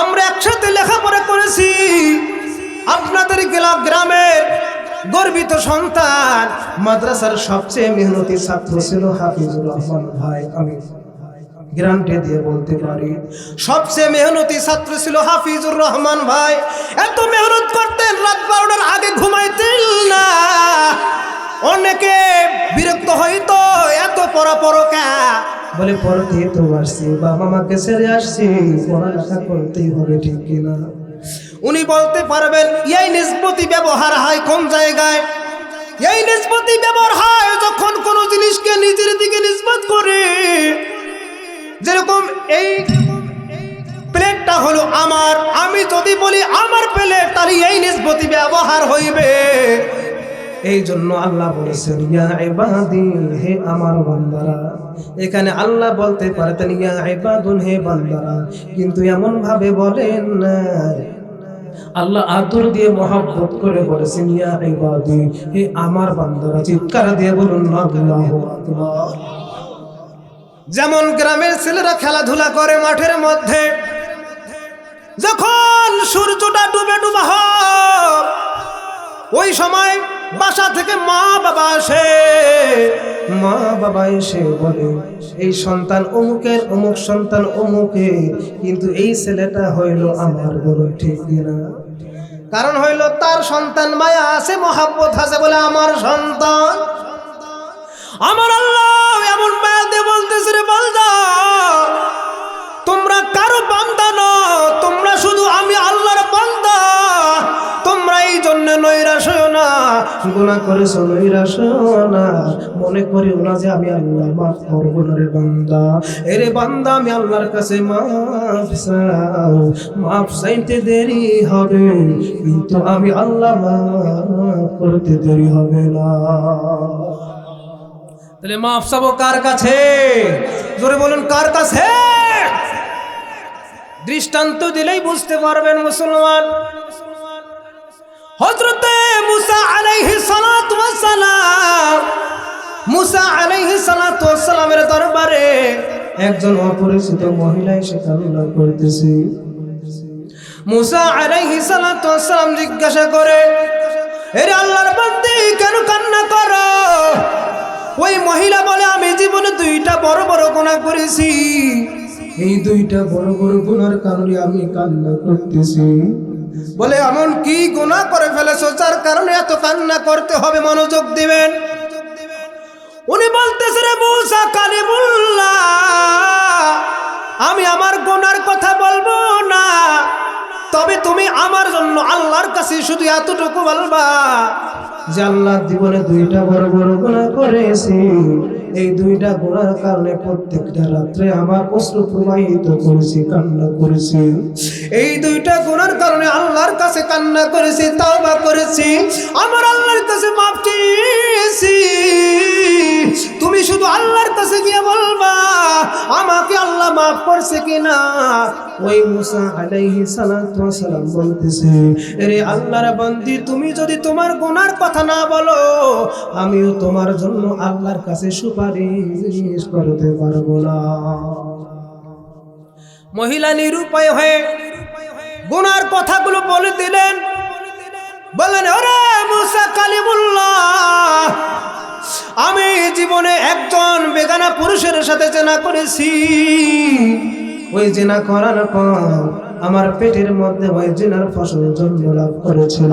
আমরা একসাথে লেখাপড়া করেছি। আপনাদের গ্রামের গর্বিত সন্তান, মাদ্রাসার সবচেয়ে মেহনতি ছাত্র ছিল হাফিজুর রহমান ভাই। আমি গ্যারান্টি দিয়ে বলতে পারি সবচেয়ে মেহনতি ছাত্র ছিল হাফিজুর রহমান ভাই। এত মেহনত করতেন, রাত 12টার আগে ঘুমাইতেন না। অনেকে বিরক্ত হইতো, এত পড়া বলে পড়তে তো আসছি, বাবা মাকে ছেড়ে আসছি, পড়ালেখা করতেই হবে, ঠিক কিনা? উনি বলতে পারবেন এই নিসবতি ব্যবহার হয় কোন জায়গায়? এই নিসবতি ব্যবহার হয় যখন কোনো জিনিসকে নিজের দিকে নিসবত করে। যেরকম এই প্লেটটা প্লেটটা হলো আমার, আমি যদি বলি আমার প্লেট তাহলে এই নিসবতি ব্যবহার হইবে। এই জন্য আল্লাহ বলেছেন ইয়া ইবাদি, হে আমার বান্দারা। এখানে আল্লাহ বলতে পারতেন ইয়া ইবাদুন, হে বান্দারা, কিন্তু এমন ভাবে বলেন না। আল্লাহ আদর দিয়ে মহব্বত করে বলেছেন ইয়া ইবাদি, হে আমার বান্দারা। চিৎকার দিয়ে বলুন আল্লাহু আকবার। যেমন গ্রামের ছেলেরা খেলাধুলা করে মাঠের মধ্যে, যখন সূর্যটা ডুবে ডুবা হয় ওই সময় বাসা থেকে মা বাবা আসে, মা বাবা এসে বলে এই সন্তান অমুকের, অমুক সন্তান অমুকের, কিন্তু এই ছেলেটা হইল আমার। বলো ঠিক কিনা? কারণ হইল তার সন্তান মায়া আছে, মহাব্বত আছে বলে আমার সন্তান। আমার আল্লাহ এমন মায়া দিয়ে বলতেছে রে বান্দা, তোমরা কারো বান্দা না, তোমরা শুধু আমি আল্লাহর বান্দা। তোমরা এই জন্য নৈরাশ হও না, গুনাহ করেছো নৈরাশ হও না, মনে করিও না যে আমি আল্লাহ মাফ করবো না রে বান্দা। এরে বান্দা, আমি আল্লাহর কাছে মাফ চাও, মাফ চাইতে দেরি হবে, কিন্তু আমি আল্লাহ মাফ করতে দেরি হবে না। তাহলে মাফ চাবো কার কাছে? জোরে বলুন কার কাছে? দৃষ্টান্ত দিলেই বুঝতে পারবেন মুসলমান। হযরতে মুসা আলাইহিস সালাতু ওয়াস সালাম, মুসা আলাইহিস সালাতু ওয়াস সালামের দরবারে একজন অপরিচিত মহিলা এসে কান্না করতেছে। মুসা আলাইহিস সালাতু ওয়াস সালাম জিজ্ঞাসা করে, এরে আল্লাহর বান্দী, কেন কান্না করো? ওই মহিলা বলে, আমি জীবনে দুইটা বড় বড় গুনাহ করেছি, এই দুইটা বড় বড় গুনার কারণে আমি কান্না করতেছি। বলে এমন কি গুনাহ করে ফেলেছো যার কারণে এত কান্না করতে হবে? মনোযোগ দিবেন। উনি বলতেছে, রে মুসা কালিমুল্লাহ, আমি আমার গুনার কথা বলবো না, তবে তুমি আমার জন্য আল্লাহর কাছে শুধু এতটুকু বলবা যে আল্লাহ জীবনে দুইটা বড় বড় গুনাহ করেছি, এই দুইটা গুনার কারণে প্রত্যেকটা রাত্রে আমার অশ্রু প্রবাহিত করেছি, কান্না করেছি। এই দুইটা গুনার কারণে আল্লাহর কাছে কান্না করেছি, তাওবা করেছি, আমার আল্লাহর কাছে মাফ চেয়েছি। তুমি শুধু আল্লাহর কাছে গিয়ে বলবা আমাকে আল্লাহ মাফ করছে কিনা। ওই মুসা আলাইহিস সালাতু ওয়াস সালাম বলতেছে, আরে আল্লাহর বান্দী, তুমি যদি তোমার গুনার কথা না বলো, আমিও তোমার জন্য আল্লাহর কাছে সুপারিশ করতে পারবো না। মহিলা নিরুপায় হয়ে গুনার কথাগুলো বলে দিলেন। বললেন, ওরে মুসা কালিমুল্লাহ, আমি জীবনে একজন বেগানা পুরুষের সাথে জেনা করেছি। ওই জেনা করার পর আমার পেটের মধ্যে ওই জেনার ফসল জন্ম লাভ করেছিল,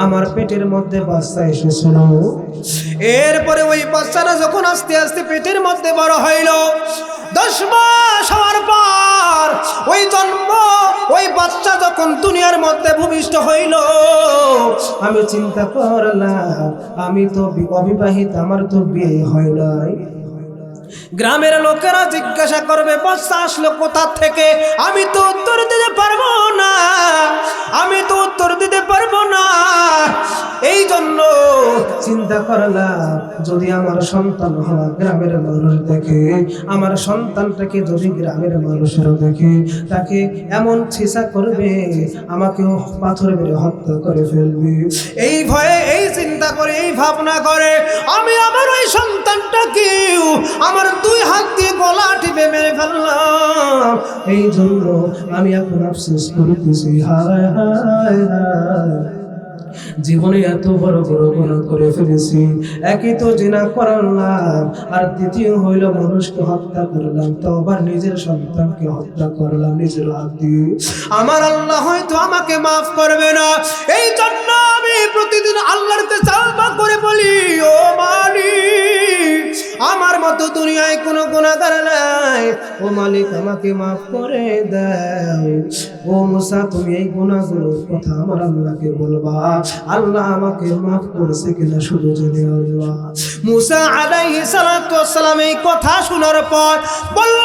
আমার পেটের মধ্যে বাচ্চা এসেছিল। এরপরে ওই বাচ্চাটা যখন আস্তে আস্তে পেটের মধ্যে বড় হইল, 10 মাস হওয়ার পর ওই বাচ্চা যখন দুনিয়ার মধ্যে ভূমিষ্ঠ হইল, আমি চিন্তা করলাম আমি তো অবিবাহিত, আমার তো বিয়ে হয় নাই। গ্রামের লোকেরা জিজ্ঞাসা করবে বাচ্চা আসলো কোথা থেকে, আমি তো উত্তর দিতে পারবো না, আমি তো উত্তর দিতে পারবো না। এই জন্য চিন্তা করলাম যদি আমার সন্তান হওয়া গ্রামের মানুষ দেখে, আমার সন্তানটাকে যদি গ্রামের মানুষেরা দেখে, তাকে এমন ছিসা করবে, আমাকেও পাথর মেরে হত্যা করে ফেলবে। এই ভয়ে, এই চিন্তা করে, এই ভাবনা করে আমি আমার ওই সন্তানটাকেও আমার 2 হাত দিয়ে গলা টিপে মেরে ফেললাম। এই জন্য আমি এখন আফসোস করতেছি, হায় হায় হায়, জীবনে এত বড় বড় গুনাহ করে ফেলেছি। একই তো জিনা করলাম, আর দ্বিতীয় হইল মানুষকে হত্যা করলাম, তো আবার নিজের সন্তানকে হত্যা করলাম নিজের হাত দিয়ে। আমার আল্লাহ হয়তো আমাকে মাফ করবে না। এই জন্য আমি প্রতিদিন আল্লাহর কাছে তওবা করে বলি, ও মালিক, আমার মতো দুনিয়ায় কোনো গুনাহগার নাই, নাই, ও মালিক আমাকে মাফ করে দাও। ও মুসা তুমি এই গুনাহগুলোর কথা আমার আল্লাহকে বলবা, আল্লাহ আমাকে মাফ করেছে কিনা শুধু জেনে আল্লাহ। মুসা আলাইহিস সালাতু ওয়াস সালাম এই কথা শোনার পর বলল,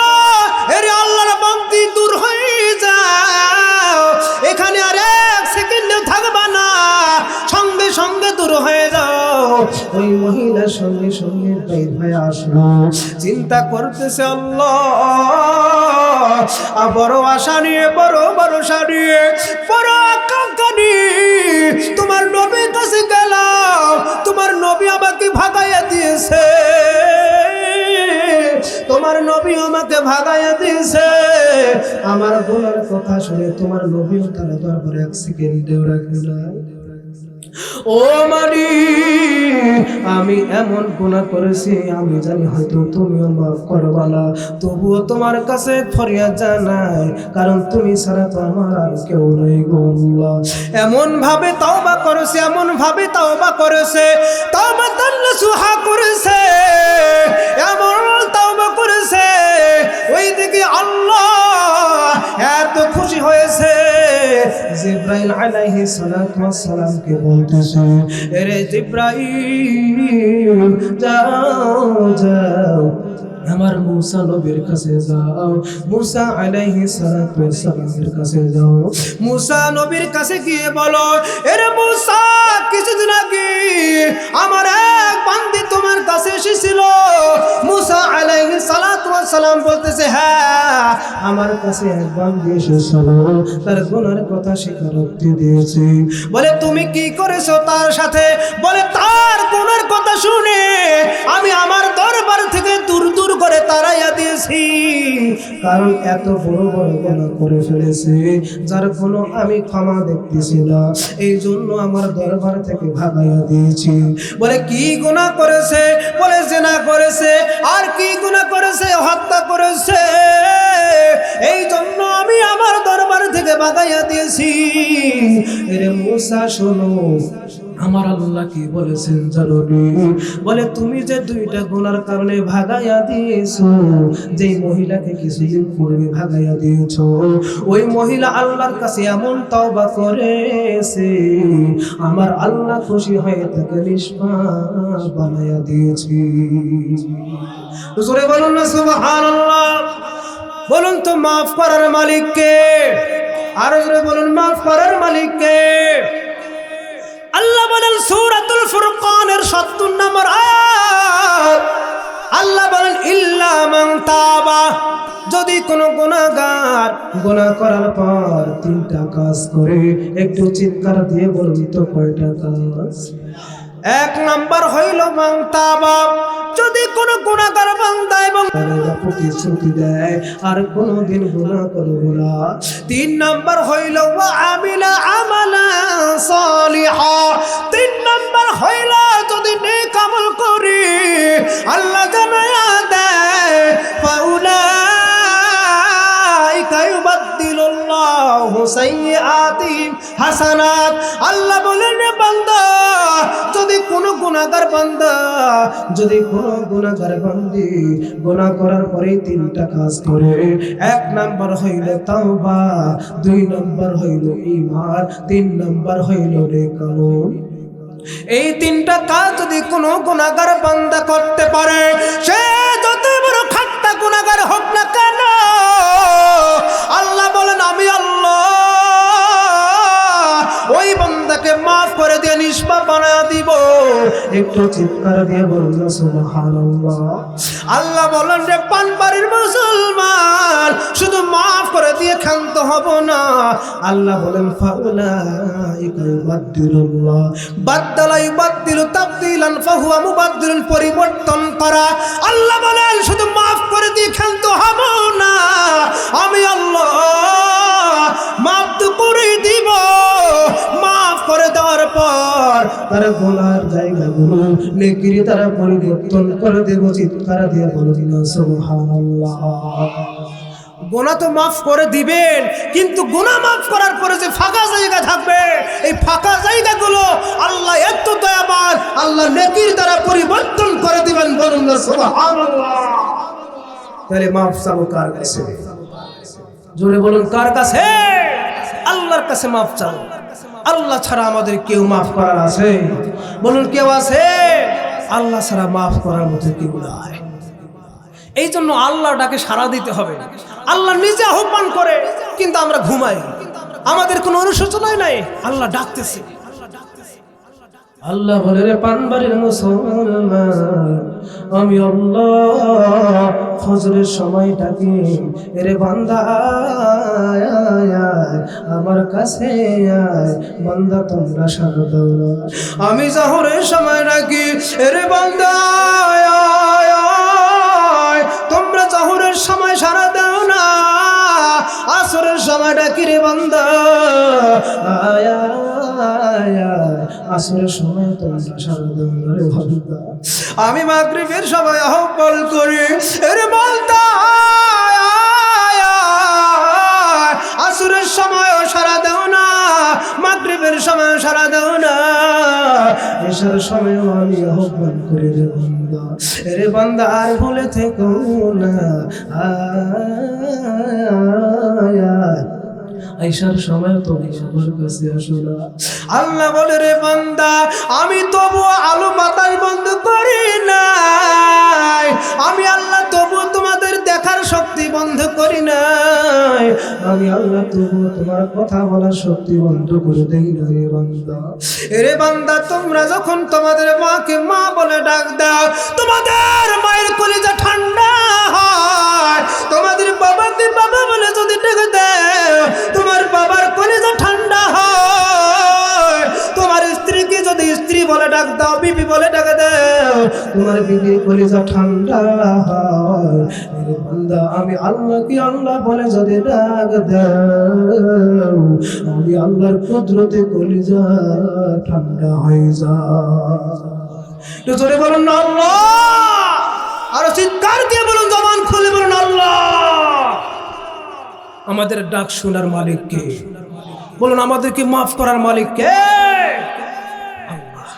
আরে আল্লাহর বান্দি দূর হয়ে যাও, এখানে আর এক সেকেন্ডও থাকবা না, সঙ্গে সঙ্গে দূর হয়ে যাও। ওই মহিলার সঙ্গে সঙ্গে বের হয়ে আসলো। চিন্তা করতেছে আল্লাহ, বড় আশা নিয়ে, বড় ভরসা নিয়ে, বড় আকাঙ্ক্ষা নিয়ে তোমার নবীর কাছে গেলাম, তোমার নবী আমাকে ভাগাইয়া দিয়েছে, তোমার নবী আমাকে ভাগাইয়া দিয়েছে। আমার গুনার কথা শুনে তোমার নবীও তার দরবারে এক সেকেন্ডেও রাখে না। ও মালিক, আমি এমন গুনাহ করেছি, আমি জানি হয়তো তুমিও মাফ করবা না, তবুও তোমার কাছে ফরিয়াদ জানাই, কারণ তুমি ছাড়া তো আমার আর কেউ নেই গো আল্লাহ। এমন ভাবে তওবা করেছে, এমন ভাবে তওবা করেছে, তওবাতান নাসুহা করেছে, এমন তওবা করেছে, ওই দিকে আল্লাহ এত খুশি হয়েছে। জিবরাইল আলাইহিস সালাতু ওয়াস সালামকে বলতেছে, আরে জিবরাইল যাও যাও আমার মুসা নবীর কাছে যাও, মুসা আলাইহিস সালাতু ওয়াস সালামের কাছে যাও। মুসা নবীর কাছে গিয়ে বলো, আরে মুসা কিছুদিন আগে আমার এক বান্দি তোমার কাছে এসেছিল। মুসা আলাইহিস সালাতু ওয়াস সালাম বলতেছে, হ্যাঁ আমার কাছে এক বান্দি এসেছিল, তার গুনার কথা স্বীকারোক্তি দিয়েছে। বলে তুমি কি করেছো তার সাথে? বলে তার গুনার কথা শুনে আমি আমার দরবার থেকে দূর দূর করে তাড়াইয়া দিয়েছি, কারণ এত বড় বড় গুনাহ করে ফেলেছে যার কোনো আমি ক্ষমা দেখতেছি না, এই জন্য আমার দরবার থেকে ভাগাইয়া দিয়েছি। বলে কি গুনাহ করেছে? বলে জিনা করেছে। আর কি গুনাহ করেছে? হত্যা করেছে, এই জন্য আমি আমার দরবার থেকে ভাগাইয়া দিয়েছি। এরে মুসা শোনো, আমার আল্লাহ কি বলেছেন জানো? বলে তুমি যে দুইটা গুনার কারণে ভাগাইয়া দিয়েছো, যেই মহিলাকে কিছুদিন পূর্বে ভাগাইয়া দিয়েছো, ওই মহিলা আল্লাহর কাছে এমন তওবা করেছে, আমার আল্লাহ খুশি হয়ে তাকে নিষ্পাপ বানাইয়া দিয়েছি। জোরে বলুন না সুবহানাল্লাহ। বলুন তো মাফ করার মালিক কে? আরো জোরে বলুন মাফ করার মালিক কে? আল্লাহ বলেন সূরাতুল ফুরকানের ৭০ নম্বর আয়াত, আল্লাহ বলেন ইল্লা মান তাবা, যদি কোনো গুনাহগার গুনাহ করার পর ৩টা কাজ করে, একটু চিৎকার দিয়ে বলুন তো কয়টা কাজ? ১ নাম্বার হইল মান তাবা, যদি কোনো গুনাহগার বান্দা এবং প্রতিশ্রুতি দেয় আর কোনোদিন গুনাহ করবে না। ৩ নাম্বার হইল ওয়া আমিলা আমালান সালিহা, ৩ নাম্বার হইল যদি নেক আমল করে আল্লাহ জানায়া দেয়, ফাউলাইকা ইউবাদদিলুল্লাহু সাইয়্যাতিহিম হাসানাত। আল্লাহ বলেন রে বান্দা, যদি কোনো গুনাহগার বান্দা, যদি কোনো গুনাহগার বান্দি গুনাহ করার পরে ৩টা কাজ করে, ১ নাম্বার হইল তাওবা, ২ নাম্বার হইল ঈমান, ৩ নাম্বার হইল নেক আমল। এই ৩টা কাজ যদি কোনো গুনাহগার বান্দা করতে পারে, সে যত বড় খাট্টা গুনাহগার হোক না কেন, আল্লাহ বলেন আমি আল্লাহ ওই বান্দাকে মাফ করে দিয়ে নিষ্পাপ বানায়া দিব। একটু চিৎকার দিয়ে বলুন সুবহানাল্লাহ। আল্লাহ বলেন রে পানবাড়ির মুসলমান, শুধু মাফ করে দিয়ে ক্ষান্ত হব না, আল্লাহ বলেন ফাউলাইকা ইউবাদদিলুল্লাহ বাদদালা ইউবাদদিলু তাবদিলান ফাহুয়া মুবাদদিলুন, পরিবর্তন করা। আল্লাহ বলেন শুধু মাফ করে দিয়ে ক্ষান্ত হব না, আমি আল্লাহ মাফ তো করে দিব, মাফ করে দেওয়ার পর তার গুনার জায়গাগুলো নেকির তারা পরিবর্তন করে দেব। চিৎকার দিয়ে বলুন না সুবহানাল্লাহ। গুনাহ তো মাফ করে দিবেন, কিন্তু গুনাহ মাফ করার পরে যে ফাঁকা জায়গা থাকবে, এই ফাঁকা জায়গাগুলো আল্লাহ এত দয়াবান, আল্লাহ নেকির দ্বারা পরিবর্তন করে দিবেন। বলুন না সুবহানাল্লাহ। তাহলে মাফ চাবো কার কাছে? জোরে বলুন, কার কাছে? আল্লাহর কাছে মাফ চাও। আল্লাহ ছাড়া আমাদের কেউ মাফ করার আছে? বলুন, কেউ আছে? আল্লাহ ছাড়া মাফ করার মতো কেউ নাই। এই জন্য আল্লাহ ডাকে সাড়া দিতে হবে। আল্লাহ নিজে আহ্বান করে, কিন্তু আমরা ঘুমাই, আমাদের কোনো অনুশোচনাই নাই। আল্লাহ ডাকতেছে। আল্লাহ বলে, রে পানবাড়ির মুসলমান, আমি আল্লাহ ফজরের সময় ডাকি, রে বান্দা আমার কাছে আয়, বান্দা তোমরা সাড়া দাও না। আমি জোহরের সময় ডাকি, রে বান্দা তোমরা জোহরের সময় সাড়া দাও না। আসরের সময় ডাকি, রে বান্দা আয়, আসরের সময় তোমরা সাড়া দাও না রে বান্দা। আমি মাগরিবের সময় আহ্বান করি, রে বান্দা আসরের সময় সাড়া দাও না, মাগরিবের সময় সাড়া দাও না, এশার সময় আমি আহ্বান করি, রে বান্দা, রে বান্দা আর ভুলে থেকো না, আইসার সময় তো আমার কাছে আসো না। আল্লাহ বলে, রে বান্দা আমি তবু আলো বাতাস বন্ধ করি নাই, আমি আল্লাহ তবু তোমাদের দেখার শক্তি বন্ধ করি নাই, আমি আল্লাহ তবু তোমার কথা বলার শক্তি বন্ধ করে দেই না রে বান্দা। রে বান্দা তোমরা যখন তোমাদের মাকে মা বলে ডাক দাও, তোমাদের মায়ের কলিজা ঠান্ডা হয়। তোমাদের বাবাকে বাবা বলে যদি ডেকে দাও, তোমার বাবার কলিজা ঠান্ডা হয়। তোমার স্ত্রীকে যদি স্ত্রী বলে ডাক দাও, বিবি বলে ডাক দাও, তোমার বিবির কলিজা ঠান্ডা হয়। রে বান্দা আমি আল্লাহকে আল্লাহ বলে যদি ডাক দাও, আমি আল্লাহর কুদরতে কলিজা ঠান্ডা হয়ে যায়। জোরে বলুন না আল্লাহ, আরো চিৎকার দিয়ে বলুন, জবান খুলে বলুন আল্লাহ। আমাদের ডাক শোনার মালিক কে? বলুন, আমাদেরকে মাফ করার মালিক কে? আল্লাহ।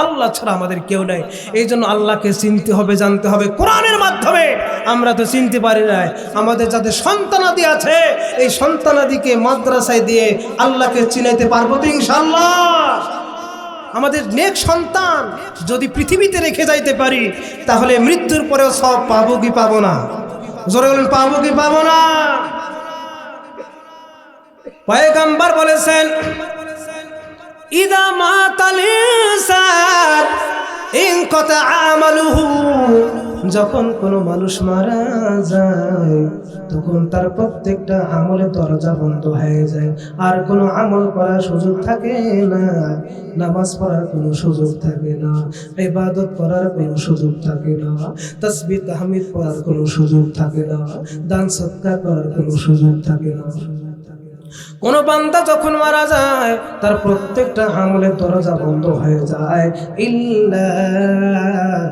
আল্লাহ ছাড়া আমাদের কেউ নাই। এই জন্য আল্লাহকে চিনতে হবে, জানতে হবে কোরআনের মাধ্যমে। আমরা তো চিনতে পারি না। আমাদের যাদের সন্তানাদি আছে, এই সন্তানাদিকে মাদ্রাসায় দিয়ে আল্লাহকে চিনাইতে পারবো তো ইনশাআল্লাহ। আমাদের নেক সন্তান যদি পৃথিবীতে রেখে যাইতে পারি, তাহলে মৃত্যুর পরেও সব পাবো কি পাবো না? জোরে বলেন, পাবো কি পাবো না? পয়গম্বর বলেছেন, ইদা মাতাল ইনসান ইনকাতা আমালুহু, যখন কোনো মানুষ মারা যায় তখন তার প্রত্যেকটা আমলের দরজা বন্ধ হয়ে যায়, আর কোনো আমল করার সুযোগ থাকে না। নামাজ পড়ার কোনো সুযোগ থাকে না, ইবাদত করার কোনো সুযোগ থাকে না, তাসবিহ তাহমিদ পড়ার কোনো সুযোগ থাকে না, দান সদকা করার কোনো সুযোগ থাকে না। কোন বান্দা যখন মারা যায় তার প্রত্যেকটা আমলের দরজা বন্ধ হয়ে যায়, ইল্লা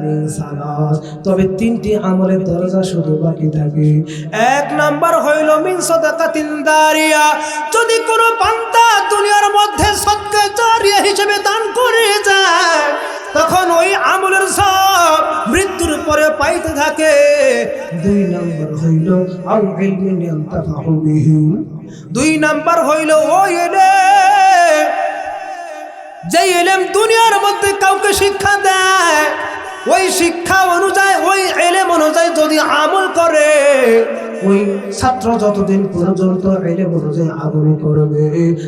মিন সালাত, তবে তিনটি আমলের দরজা শুধু বাকি থাকে। এক নাম্বার হইল মিন সাদাকাতিন দারিয়া, যদি কোনো বান্দা দুনিয়ার মধ্যে সদকা জারিয়া হিসেবে দান করে যায়, তখন ওই আমলের সব মৃত্যুর পরে পাইতে থাকে। দুই নাম্বার হইল আল ইলমিন ইয়ানতাফাউ বিহি, দুই নাম্বার হইল ওই ইলম, যে ইলম দুনিয়ার মধ্যে কাউকে শিক্ষা দেয়, ওই শিক্ষা অনুযায়ী, ওই ইলম অনুযায়ী যদি আমল করে, ওই ছাত্র যতদিন পর্যন্ত ইলম অনুযায়ী আমল করবে,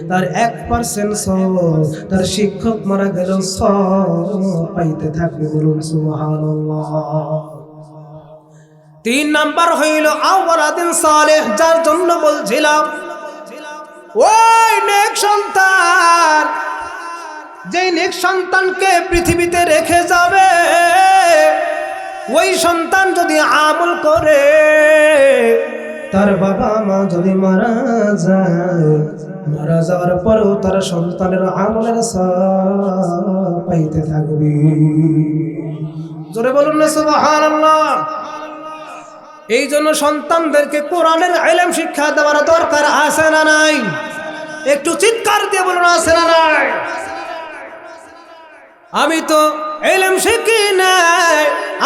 তার 1% সওয়াব তার শিক্ষক মারা গেল সওয়াব পাইতে থাকবে। বলুন সুবহানাল্লাহ। তিন নাম্বার হইল আওলাদিন সালেহ, যার জন্য বলছিলাম ওই নেক সন্তান, যে নেক সন্তানকে পৃথিবীতে রেখে যাবে, ওই সন্তান যদি আমল করে, তার বাবা মা যদি মারা যায়, মারা যাওয়ার পরেও তার সন্তানের আমলের সওয়াব পাইতে থাকবে। জোরে বলুন না সুবহানাল্লাহ। এই জন্য সন্তানদেরকে কোরআনের ইলম শিক্ষা দেওয়ার দরকার আছে না নাই? একটু চিৎকার দিয়ে বলুন, আছে না নাই? আমি তো ইলম শিখি নাই,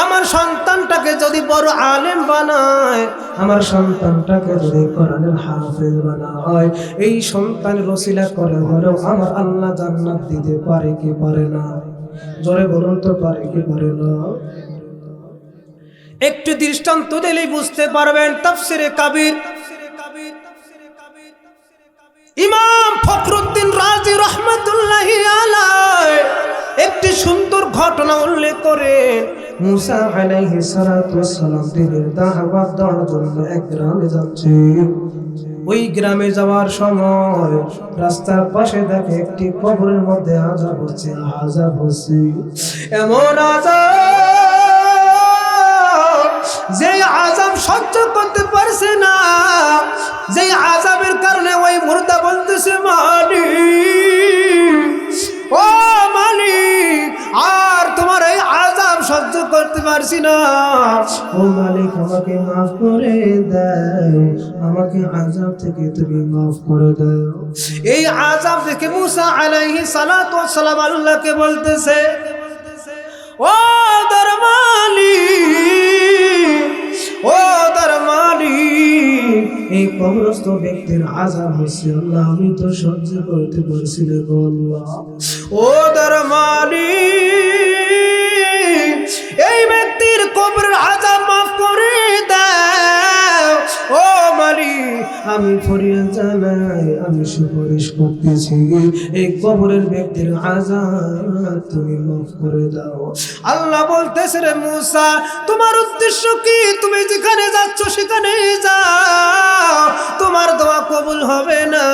আমার সন্তানটাকে যদি বড় আলেম বানায়, আমার সন্তানটাকে যদি কোরআনের হাফেজ বানায়, এই সন্তানের ওসিলা করে হলেও আমার আল্লাহ জান্নাত দিতে পারে কি পারে না? জোরে বলুন তো, পারে কি পারে না? একটু দৃষ্টান্ত দিলেই বুঝতে পারবেন। তাফসিরে কাবীর ইমাম ফখরুদ্দিন রাজি রহমাতুল্লাহি আলাইহি একটি সুন্দর ঘটনা উল্লেখ করেন। মুসা আলাইহিস সালাতু ওয়াস সালাম দিনের দাওয়াত দেওয়ার জন্য এক গ্রামে যাচ্ছে। ওই গ্রামে যাওয়ার সময় রাস্তার পাশে দেখে একটি কবরের মধ্যে আযাব হচ্ছে, আযাব হচ্ছে, এমন আযাব যে আযাব সহ্য করতে পারছে না। যে আযাবের কারণে ওই মুর্দা বলতেছে, মালিক, ও মালিক, আর তোমার এই আযাব সহ্য করতে পারছি না, ও মালিক আমাকে মাফ করে দাও, আমাকে আযাব থেকে তুমি মাফ করে দাও। এই আযাব দেখে মুসা আলাইহিস সালাতু ওয়াস সালাম আল্লাহকে বলতেছে, ও দর মালিক, ও দর মালিক, এই কবরস্থ ব্যক্তির আযাব হচ্ছে আল্লাহ, আমি তো সহ্য করতে পারছি না গো আল্লাহ। ও দর মালিক, এই ব্যক্তির কবরের আযাব মাফ করে দাও। ও মালিক, আমি ফরিয়াদ জানাই, আমি সুপারিশ করতেছি, এই কবরের ব্যক্তির আযাব তুমি মাফ করে দাও। আল্লাহ বলতেছে, রে মুসা, তোমার উদ্দেশ্য কি? তুমি যেখানে যাচ্ছ সেখানে যাও, তোমার দোয়া কবুল হবে না,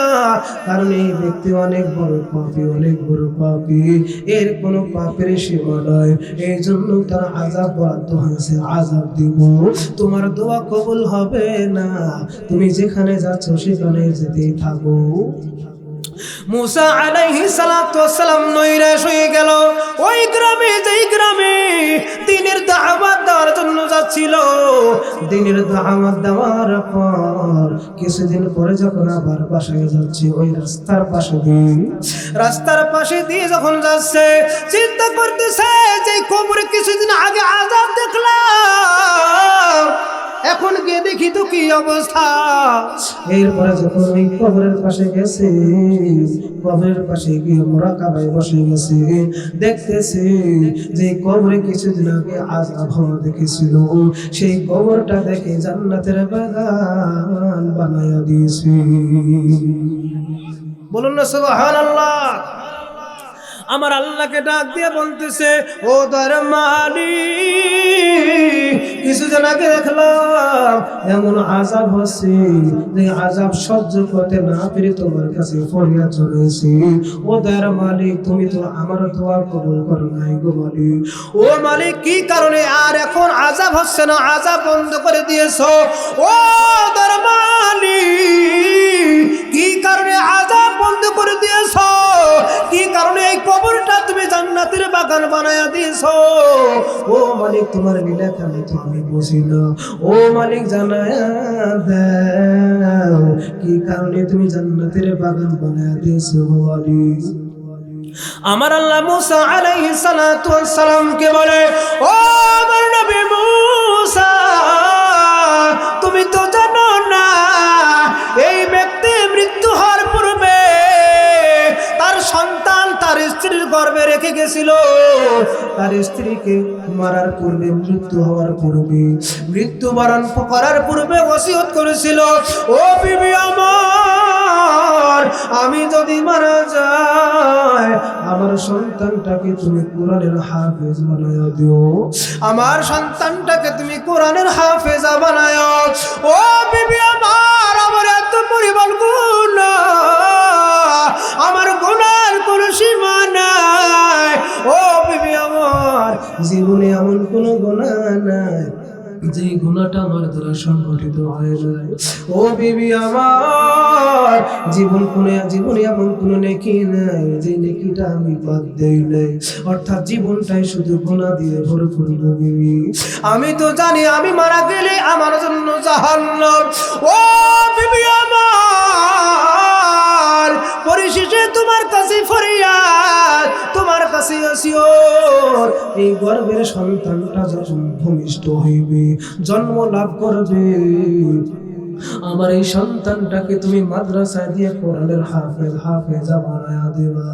কারণ এই ব্যক্তি অনেক বড় পাপী, অনেক বড় পাপী, এর কোনো পাপের সীমা নয়, এই জন্য তার আযাব বরাদ্দ হয়েছে, আযাব দিব, তোমার দোয়া কবুল হবে না, তুমি যেখানে যাচ্ছ সেখানে যেতেই থাকো। মুসা আলাইহিস সালাতু ওয়াস সালাম নৈরাশ হয়ে গেল। ওই গ্রামে, যেই গ্রামে দ্বীনের দাওয়াত দেওয়ার জন্য যাচ্ছিল, দ্বীনের দাওয়াত দেওয়ার পর কিছুদিন পরে যখন আবার বাসায় যাচ্ছে, ওই রাস্তার পাশে দিয়ে যখন যাচ্ছে, চিন্তা করতেছে যে কবরে কিছুদিন আগে আযাব দেখলাম, এখন গিয়ে দেখি তো কি অবস্থা। এরপরে যখন ওই কবরের পাশে গেছে, কবরের পাশে গিয়ে মুরাকাবায় বসে গেছে, দেখতেছে যে কবরে কিছুদিন আগে আযাব হওয়া দেখেছিল, সেই কবরটা দেখে জান্নাতের বাগান বানায়া দিয়েছে। বলুন না সুবহানাল্লাহ। আমার আল্লাহকে ডাক দিয়ে বলতেছে, ও দর মালিক, কিছুদিন আগে দেখলাম এমন আযাব হচ্ছে, যে আযাব সহ্য করতে না পেরে তোমার কাছে ফরিয়াদ জানাইছি। ও দর মালিক, তুমি তো আমার দোয়া কবুল করো নাই গো মালিক। ও মালিক, কি কারণে আর এখন আযাব হচ্ছে না, আযাব বন্ধ করে দিয়েছো? ও দর মালিক, কি কারণে আযাব বন্ধ করে দিয়েছো? কি কারণে এই কবরটা তুমি জান্নাতের বাগান বানায়া দিয়েছো? ও মালিক, তোমার লীলা কেমন তো আমি বুঝি না, ও মালিক জানায়া দাও, কি কারণে তুমি জান্নাতের বাগান বানায়া দিয়েছো মালিক? আমার আল্লাহ মুসা আলাইহিস সালাতু ওয়াস সালামকে বলে, ও আমার নবী মুসা, তুমি তো জানো না এই ব্যক্তি মৃত্যু হওয়ার পূর্বে তার সন্তান তার স্ত্রীর গর্ভে রেখে গেছিল, তার স্ত্রীকে মারার পূর্বে, মৃত্যু হওয়ার পূর্বে, মৃত্যুবরণ করার পূর্বে ওসিয়ত করেছিল, ও বিবি আমার, আমি যদি মারা যাই, আমার সন্তানটাকে তুমি কোরআনের হাফেজ বানায়া দিও, আমার সন্তানটাকে তুমি কোরআনের হাফেজা বানায়। ও বিবি আমার, আমার এত পরিমাণ গুনাহ, আমার গুনার কোনো সীমা নাই। ও বিবি আমার, জীবনে এমন কোনো গুনাহ নাই যে গুনাহটা আমার দ্বারা সংগঠিত হয় নাই। ও বিবি আমার, জীবনে এমন কোনো নেকি নাই যে নেকিটা আমি বাদ দেই নাই, অর্থাৎ জীবনটাই শুধু গুনাহ দিয়ে ভরপুর। বিবি, আমি তো জানি আমি মারা গেলে আমার জন্য জাহান্নাম। ও বিবি আমার, পরিশেষে তোমার কাছে ফরিয়াদ, তোমার কাছে ওসিয়ত, এই গর্ভের সন্তানটা যখন ভূমিষ্ঠ হইবে, জন্ম লাভ করবে, আমার এই সন্তানটাকে তুমি মাদ্রাসায় দিয়ে কোরআনের হাফেজা বানায়া দেবা।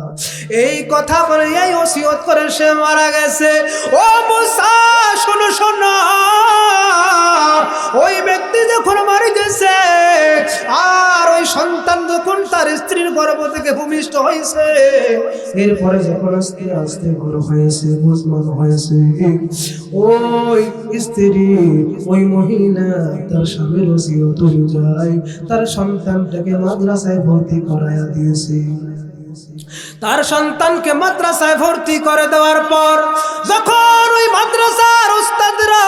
এই কথা বলে এই ওসিয়ত করে সে মারা গেছে। ও মুসা শোনো শোনো, ওই ব্যক্তি যখন মারা গেছে আর ওই সন্তান যখন তার স্ত্রীর গর্ভ থেকে ভূমিষ্ঠ হয়েছে, এরপরে যখন আস্তে আস্তে বড় হয়েছে, বুঝমান হয়েছে, ওই স্ত্রী ওই মহিলা তার স্বামীর ওসিয়ত অনুযায়ী তার সন্তানটাকে মাদ্রাসায় ভর্তি করায়া দিয়েছে। তার সন্তানকে মাদ্রাসায় ভর্তি করে দেওয়ার পর যখন ওই মাদ্রাসার উস্তাদরা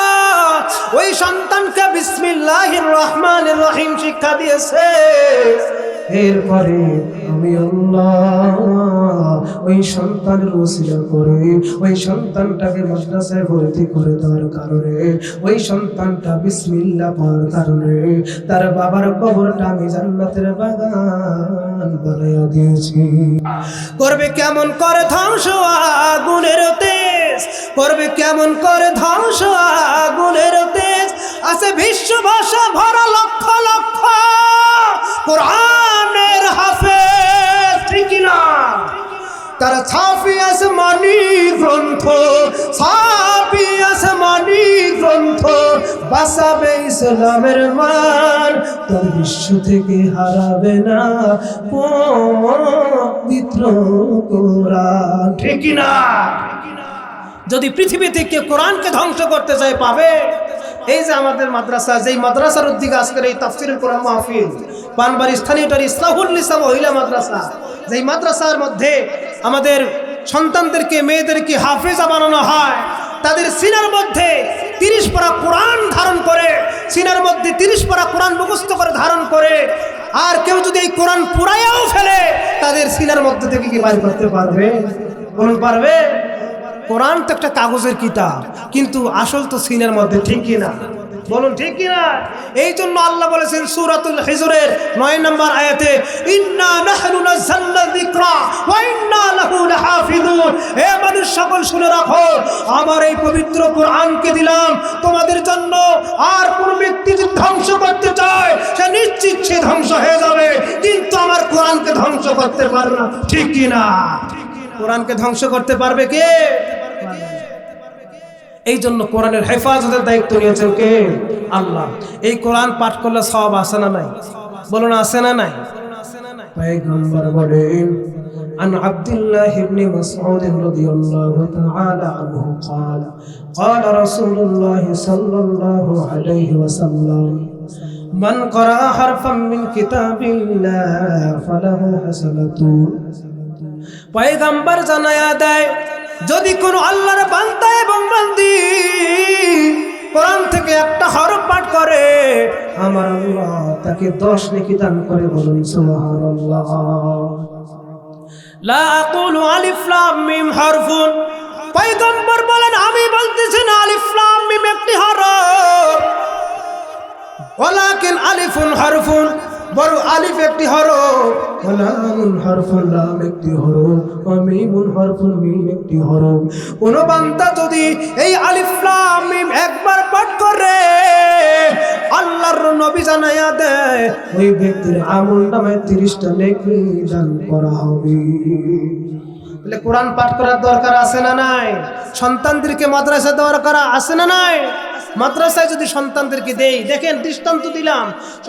ওই সন্তানকে বিসমিল্লাহির রহমানির রহিম শিক্ষা দিয়েছে, এরপরে আমি আল্লাহ ওই সন্তানের ওসিলা করে ওই সন্তানটাকে মাদ্রাসায় ভর্তি করে দেওয়ার কারণে, ওই সন্তানটা বিসমিল্লাহ পড়ার কারণে তার বাবার কবরটা আমি জান্নাতের বাগান বানাইয়া দিয়েছি। করবে কেমন করে ধ্বংস আগুনের তেজ, করবে কেমন করে ধ্বংস আগুনের তেজ, আছে বিশ্ব ভাষা ভরা লক্ষ লক্ষ কোরআনের হাফেজ, ঠিক না? তারা ছাপি আসমানি গ্রন্থ, ছাপি আসমানি গ্রন্থ, বাঁচাবে ইসলামের মান, তোর বিশ্ব থেকে হারাবে না পবিত্র কোরআন, ঠিক না? যদি পৃথিবী থেকে কোরআনকে ধ্বংস করতে চায় পাবে। এই যে আমাদের মাদ্রাসা, যেই মাদ্রাসার উদ্যোগে আজকের এই তাফসীরুল কোরআন মাহফিল, পানবাড়ি স্থানীয়টার ইসলাহুল নিসা মহিলা মাদ্রাসা, যেই মাদ্রাসার মধ্যে আমাদের সন্তানদেরকে মেয়েদেরকে হাফেজা বানানো হয়, তাদের সিনার মধ্যে 30 পারা কোরআন ধারণ করে, সিনার মধ্যে 30 পারা কোরআন মুখস্থ করে ধারণ করে, আর কেউ যদি এই কোরআন পুরাইয়াও ফেলে তাদের সিনার মধ্যে থেকে কি বাইর করতে পারবে? বলুন পারবে? কোরআন তো একটা কাগজের কিতাব, কিন্তু আসল তো সিনের মধ্যে, ঠিক কিনা? বলুন ঠিক কিনা? এই জন্য আল্লাহ বলেছেন সূরাতুল হিজরের 9 নম্বর আয়াতে, ইন্না নাহনু নাযালনা যিকরা ওয়া ইন্না লাহু লাহাফিজুন। হে মানুষ সকল শুনে রাখো, আমার এই পবিত্র কোরআনকে দিলাম তোমাদের জন্য, আর কোন ব্যক্তি যদি ধ্বংস করতে চায় সে নিশ্চিত সে ধ্বংস হয়ে যাবে, কিন্তু আমার কোরআনকে ধ্বংস করতে পারবে না, ঠিক কিনা? কোরআনকে ধ্বংস করতে পারবে কে? এই জন্য কোরআনের হেফাজতের দায়িত্ব নিয়েছেন কে? আল্লাহ। এই কোরআন পাঠ করলে সওয়াব আছে না নাই? বলুন আছে না নাই? পয়গম্বর বলেন, عن عبد الله بن مسعود رضي الله تعالى عنه قال قال رسول الله صلى الله عليه وسلم من قرأ حرفا من كتاب الله فله حسنة। পয়গম্বর জানায়া দেয়, যদি কোনো আল্লাহর বান্দা এবং বান্দি কোরআন থেকে একটা হরফ পাঠ করে, আমার আল্লাহ তাকে 10 নেকি দান করে। বলুন সুবহানাল্লাহ। লা আকুলু আলিফ লাম মিম হারফুন, পয়গম্বর বলেন আমি বলতেছি না আলিফ লাম মিম একটি হরফ, ওয়ালাকিন আলিফুন হারফুন, বড় আলিফ একটি হরফ, লামুন হারফুন লাম একটি হরফ, মিমুন হারফুন মিম একটি হরফ। কোন বান্দা যদি এই আলিফ লাম মিম একবার পাঠ করে, আল্লাহর নবী জানায়া দেয় ওই ব্যক্তির আমলনামায় 30টা নেকি দান করা হবে। তাহলে কোরআন পাঠ করার দরকার আছে না নাই? সন্তানদেরকে মাদ্রাসা দরকার আছে না নাই? মাদ্রাসায় যদি সন্তানদেরকে দেই, দেখেন দৃষ্টান্ত দিলাম,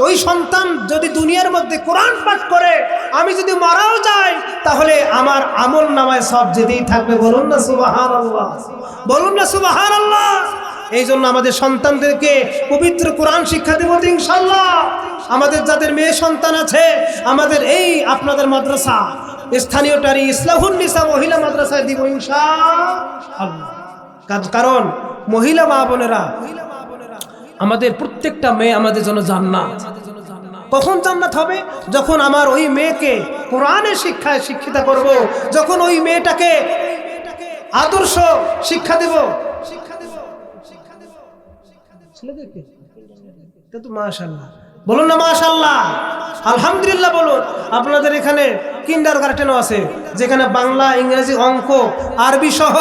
ওই সন্তান যদি দুনিয়ার মধ্যে কোরআন পাঠ করে, আমি যদি মারাও যাই, তাহলে আমার আমল নামায় সব যেতেই থাকবে। বলুন না সুবহানাল্লাহ, বলুন না সুবহানাল্লাহ। এই জন্য আমাদের সন্তানদেরকে পবিত্র কোরআন শিক্ষা দেব ইনশাআল্লাহ। আমাদের যাদের মেয়ে সন্তান আছে, আমাদের এই আপনাদের মাদ্রাসা স্থানীয়টারি ইসলাহুন নিসা মহিলা মাদ্রাসায় দিব ইনশাআল্লাহ। কারণ মহিলা মা বোনেরা, আমাদের প্রত্যেকটা মেয়ে আমাদের জন্য জান্নাত। কখন জান্নাত হবে? যখন আমার ওই মেয়েকে কোরআনের শিক্ষায় শিক্ষিত করব, যখন ওই মেয়েটাকে আদর্শ শিক্ষা দেব, ছেলেদেরকে? এটা তো মাশাআল্লাহ, বলুন না মাশাআল্লাহ, আলহামদুলিল্লাহ বলুন। আপনাদের এখানে কিন্ডারগার্টেনও আছে, যেখানে বাংলা, ইংরেজি, অঙ্ক, আরবি সহ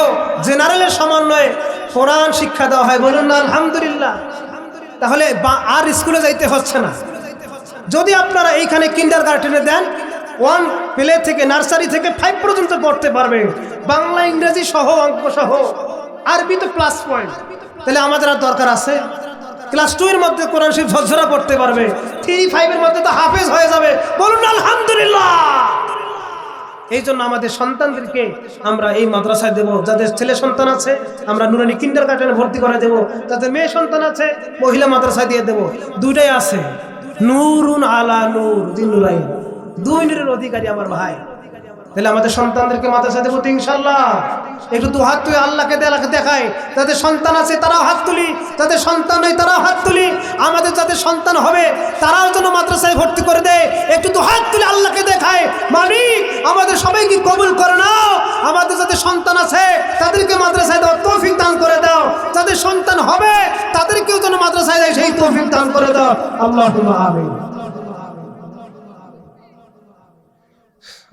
জেনারেলের সমন্বয়ে কোরআন শিক্ষা দেওয়া হয়, বলুন না আলহামদুলিল্লাহ। তাহলে আর স্কুলে যাইতে হচ্ছে না। যদি আপনারা এইখানে কিন্ডারগার্টেনে দেন, 1 প্লে থেকে, নার্সারি থেকে 5 পর্যন্ত পড়তে পারবে, বাংলা, ইংরেজি সহ, অঙ্ক সহ, আরবি তো প্লাস পয়েন্ট। তাহলে আমাদের আর দরকার আছে? ক্লাস 2 এর মধ্যে কোরআন শরীফ ঝরঝরা পড়তে পারবে, 3-5 এর মধ্যে তো হাফেজ হয়ে যাবে, বলুন না আলহামদুলিল্লাহ। এই জন্য আমাদের সন্তানদেরকে আমরা এই মাদ্রাসায় দেব। যাদের ছেলে সন্তান আছে আমরা নুরানি কিন্ডারগার্টেনে ভর্তি করে দেব, যাদের মেয়ে সন্তান আছে মহিলা মাদ্রাসায় দিয়ে দেব। দুইটাই আছে, নূরুন আলা নূর, নূরাইন, 2 নূরের অধিকারী আমার ভাই। তাহলে আমাদের সন্তানদেরকে মাদ্রাসায় দেবো তো ইনশাআল্লাহ। একটু 2 হাত তুলে আল্লাহকে দেখায়, যাদের সন্তান আছে তারাও হাত তুলি, যাদের সন্তান নেই তারাও হাত তুলি। আমাদের যাদের সন্তান হবে তারাও যেন মাদ্রাসায় ভর্তি করে দেয়, একটু 2 হাত তুলে আল্লাহকে দেখায়, মালিক আমাদের সবাইকে কবুল করে নাও। আমাদের যাদের সন্তান আছে তাদেরকে মাদ্রাসায় দেওয়ার তৌফিক দান করে দাও, যাদের সন্তান হবে তাদেরকেও যেন মাদ্রাসায় দেয় সেই তৌফিক দান করে দাও, আল্লাহুম্মা আমিন।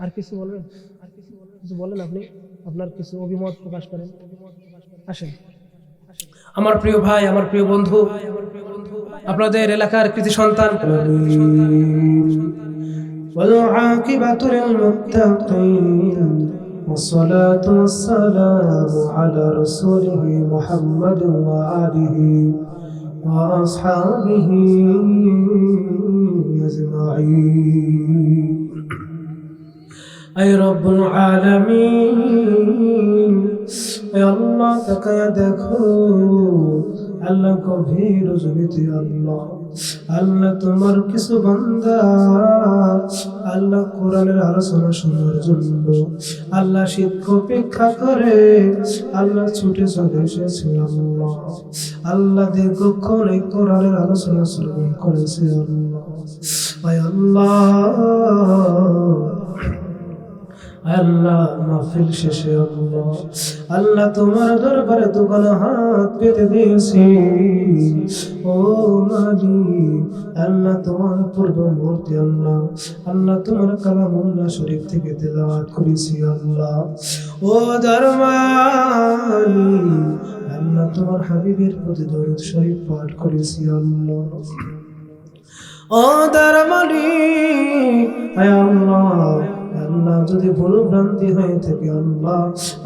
আর কিছু বলবেন? কিছু বলেন আপনি, আপনার কিছু অভিমত প্রকাশ করেন, আসেন। আমার প্রিয় ভাই, আমার প্রিয় বন্ধু, আপনাদের এলাকার কৃতি সন্তান, والعاقبة للمتقين والصلاة والسلام على رسوله محمد وآله وأصحابه أجمعين। أي رب العالمين، يا الله تكيا দেখো আল্লাহ গভীর জমিতে, আল্লাহ আল্লাহ তোমার কিছু বান্দা আল্লাহ কোরআনের আলোচনা শোনার জন্য আল্লাহ শীত অপেক্ষা করে আল্লাহ ছুটে চলে এসেছিল। আল্লাহ আল্লাহ দীর্ঘক্ষণ এই কোরআনের আলোচনা শ্রবণ করেছে। আল্লাহ আল্লাহ আল্লাহ মাহফিল শেষে আল্লাহ আল্লাহ তোমার দরবারে দুখানা হাত পেতে দিয়েছি। ও মালিক আল্লাহ তোমার পূর্ব মুহূর্তে আল্লাহ আল্লাহ তোমার কালামুল্লাহ শরীফ থেকে তেলাওয়াত করেছি। আল্লাহ ও দরমানি আল্লাহ তোমার হাবিবের প্রতি দরুদ শরীফ পাঠ করেছি। আল্লাহ ও দরমানি আল্লাহ আল্লাহ যদি ভুল ভ্রান্তি হয়ে থাকে আল্লাহ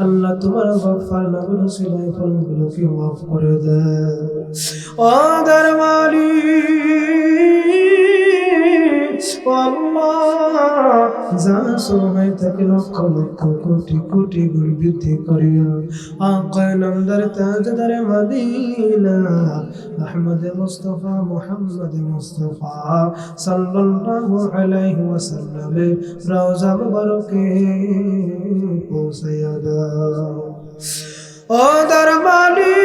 আল্লাহ তোমার গফফার নামের উসিলায় ভুলগুলোকে মাফ করে দেয়। ও দরবারি আল্লাহ যা সময় থেকে লক্ষ লক্ষ কোটি কোটি গুণ বৃদ্ধি করিয়া আকায়ে নামদার তাজদার মদিনা আহমদ মুস্তাফা মুহাম্মদ মুস্তাফা সাল্লাল্লাহু আলাইহি ওয়াসাল্লাম রওজা মুবারকে পৌঁছায়া দাও। ও দরবারি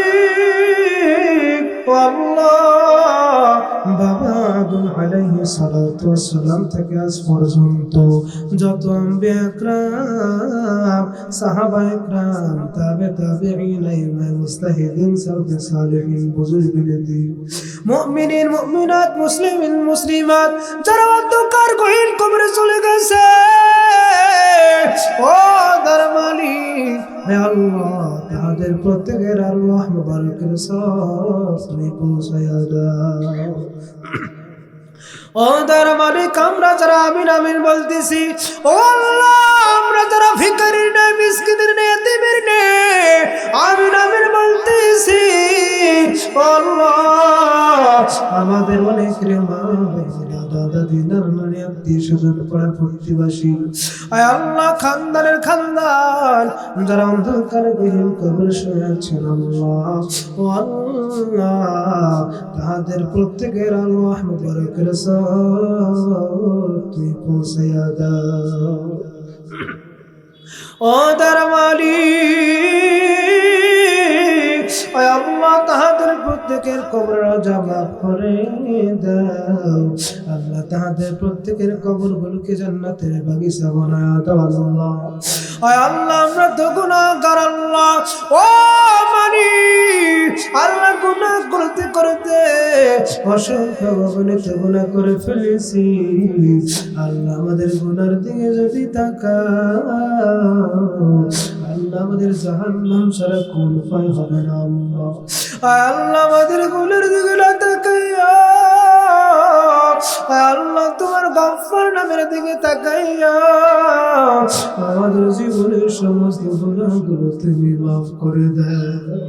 আল্লাহ বাবা আদম আলাইহিস সালাতু ওয়াস সালাম থেকে আজ পর্যন্ত যত আম্বিয়া একরাম, সাহাবায়ে একরাম, তাবেঈন, ইমাম মুজতাহিদিন, সালফে সালেহিন, বুজুর্গিনেদি, মুমিনিন, মুমিনাত, মুসলিমিন, মুসলিমাত যারা অন্ধকার গহীন কবরে চলে গেছে, ও দরবারি হে আল্লাহ তাদের প্রত্যেকের আল্লাহ মুবারকের সওয়াব তুমি পৌঁছায়া দাও। ও দরবারে আমরা যারা আমিন আমিন বলতেছি, ও আল্লাহ আমরা যারা ভিখারির নয়, মিসকিনের নয়, এতিমের নয়, আমিন আমিন বলতেছি। ও আল্লাহ আমাদের অনেক মা দাদা দিদার নানি আত্মীয় স্বজন পাড়া প্রতিবাসী, আয় আল্লাহ খানদানের খানদান যারা অন্ধকার গহীন কবরে শুয়ে আছেন আল্লাহ, ও আল্লাহ তাদের প্রত্যেকের আল্লাহ মুবারকের সওয়াব তুমি পৌঁছায়া দাও। ও দরমালিক আয় আল্লাহ তাদের প্রত্যেকের কবর মাফ করে দাও। আল্লাহ তাদের প্রত্যেকের কবরগুলোকে জান্নাতের বাগিচা বানায়া দাও। আল্লাহ আয় আল্লাহ আমরা তো গুনাহগার আল্লাহ, ও মালিক আল্লাহ গুনাহ করতে করতে অসংখ্য অগণিত গুনাহ করে ফেলেছি। আল্লাহ আমাদের গুনার দিকে যদি তাকাও, আল্লাহ আমাদের জাহান্নাম ছাড়া কোন উপায় হবে না। আল্লাহ আমাদের গুনার দিকে না তাকাইয়া, আল্লাহ তোমার গফফার নামের দিকে তাকাইয়া আমাদের জীবনের সমস্ত গুনাহগুলো তুমি মাফ করে দাও।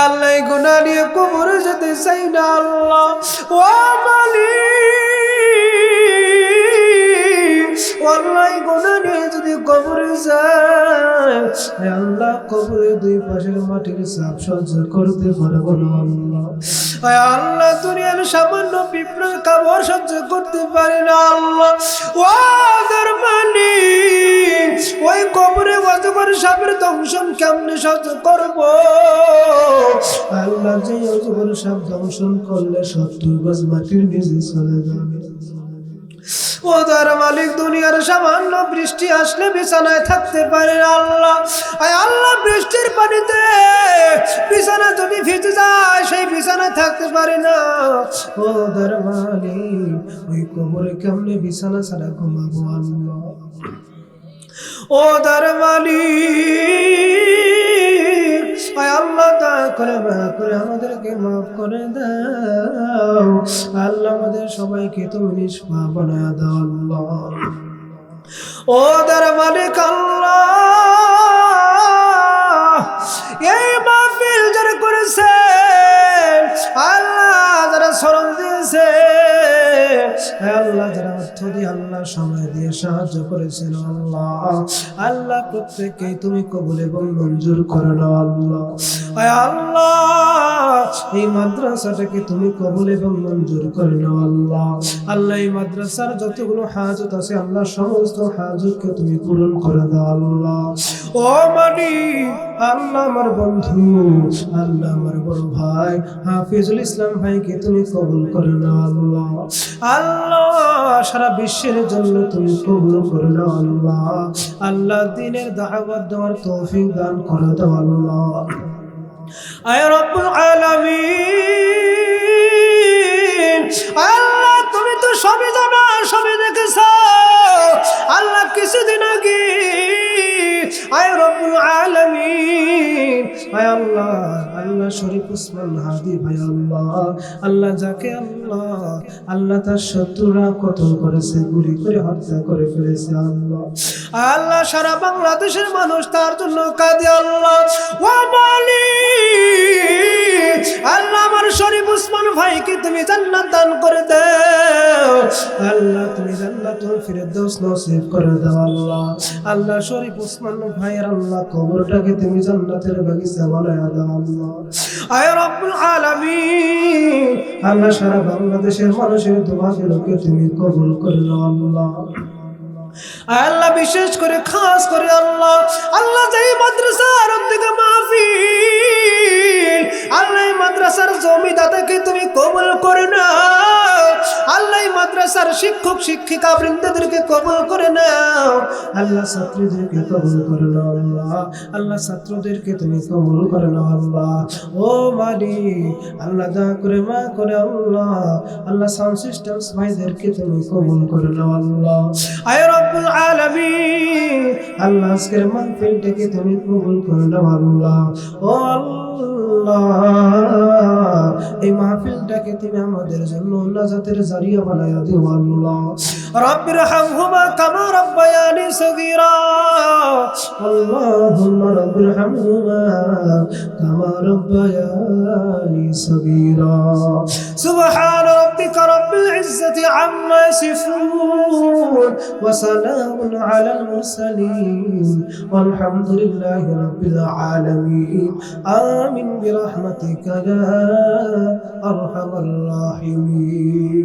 আল্লাহ এই গুনাহ নিয়ে কবরে যেতে চাই না আল্লাহ। ও মালিক, আল্লাহ এই গুনাহ নিয়ে যদি কবরে যায়, আল্লাহ কবরে দুই পাশের মাটির চাপ সহ্য করতে পারবো না আল্লাহ। আল্লাহ দুনিয়ার সামান্য পিঁপড়ার কামড় সহ্য করতে পারি না আল্লাহ। ও মালিক, ওই কবরে অজগর সাপের দংশন কেমনে সহ্য করবো আল্লাহ? যে অজগর সাপ দংশন করলে 70 গজ মাটির নিচে চলে যাবে। ও তার মালিক, দুনিয়ার সামান্য বৃষ্টি আসলে বিছানায় থাকতে পারে না আল্লাহ। আল্লাহ বৃষ্টির পানিতে বিছানা যদি ভিজে যায়, সেই বিছানায় থাকতে পারে না। ও তার মালিক, ওই কবরে কেমনে বিছানা ছাড়া ঘুমাবো আল্লাহ? ও তার মালিক, আল্লাহ দয়া করে আমাদেরকে মাফ করে দাও আল্লাহ। আমাদের সবাইকে তুমি নিষ্পাপ বানায় দাও আল্লাহ। ও তার মালিক আল্লাহ, এই মাহফিল যারা করেছে আল্লাহ, যারা শরণ দিয়েছে আল্লাহ, যারা অর্থ দিয়ে আল্লাহ সময় দিয়ে সাহায্য করেছেন আল্লাহ, প্রত্যেককেই তুমি কবুল এবং মঞ্জুর করে নাও আল্লাহ। আল্লাহ, এই মাদ্রাসাটাকে তুমি কবুল এবং মঞ্জুর করে নাও আল্লাহ। আল্লাহ, এই মাদ্রাসার যতগুলো হাজত আছে আল্লাহ, সমস্ত হাজতকে তুমি পূরণ করে দাও আল্লাহ। ও মালিক আল্লাহ, আমার বন্ধু আল্লাহ, আমার বড় ভাই হাফিজুল ইসলাম ভাইকে তুমি কবুল করে নাও আল্লাহ। আল্লাহ, সারা বিশ্বের জন্য তুমি কবুল করে নাও আল্লাহ। আল্লাহ, দ্বীনের দাওয়াত দেওয়ার তৌফিক দান করে দাও আল্লাহ। আয় রব্বুল আলামিন, আল্লাহ তুমি তো সবই জানো, সবই দেখেছো আল্লাহ। কিছুদিন আগে আয় রব্বুল আলামিন, আয় আল্লাহ, আল্লাহ শরীফ উসমান হাদি ভাই আল্লাহ, যাকে আল্লাহ তার শত্রুরা কতল করেছে, গুলি করে হত্যা করে ফেলেছে আল্লাহ। সারা বাংলাদেশের মানুষ তার জন্য কাঁদে আল্লাহ। ও মালিক আল্লাহ, আমার শরীফ উসমান ভাইকে তুমি জান্নাত দান করে দাও আল্লাহ। তুমি জান্নাতুল ফিরদাউস নসিব করে দাও আল্লাহ। আল্লাহ, শরীফ উসমান ভাইয়ের আল্লাহ কবরটাকে তুমি জান্নাতের বাগিচা বানায়া দাও আল্লাহ। আয় রব্বুল আলামিন, আল্লাহ সারা বাংলাদেশের মানুষের দোয়াগুলোকে তুমি কবুল করে নাও আল্লাহ। আল্লাহ, বিশেষ করে খাস করে আল্লাহ, আল্লাহ যেই মাদ্রাসার থেকে মাহফিল আল্লাহ, মাদ্রাসার জমিদাতাকে তুমি কবুল করে নাও আল্লাহ। মাদ্রাসার শিক্ষক শিক্ষিকা বৃন্দদেরকে কবুল করে নাও আল্লাহ। ছাত্রীদেরকে কবুল করে নাও আল্লাহ। আল্লাহ, ছাত্রদেরকে তুমি কবুল করে নাও আল্লাহ। ও মালিক আল্লাহ, দয়া করে মা করে আল্লাহ, আল্লাহ সাউন্ড সিস্টেমস ভাইদেরকে তুমি কবুল করে নাও আল্লাহ। আয় রব্বুল আলামিন, আল্লাহ আজকের মাহফিলটাকে তুমি কবুল করে নাও আল্লাহ। ও আল্লাহ, এই মাহফিলটাকে তুমি আমাদের জন্য নাজাতের জারিয়া বানায়া দিও আল্লাহ। রাব্বির হামহুমা কামা রাব্বায়ানি সগীরা, আল্লাহুম্মা রাব্বির হামহুমা কামা রাব্বায়ানি সগীরা। সুবহান রাব্বিকা রাব্বিল ইজ্জাতি আম্মা ইয়াসিফুন ওয়া সালামুন আলাল মুরসালিন ওয়ালহামদুলিল্লাহি রাব্বিল আলামিন। আমিন বিরহমাতিকা ইয়া আরহামার রাহিমিন।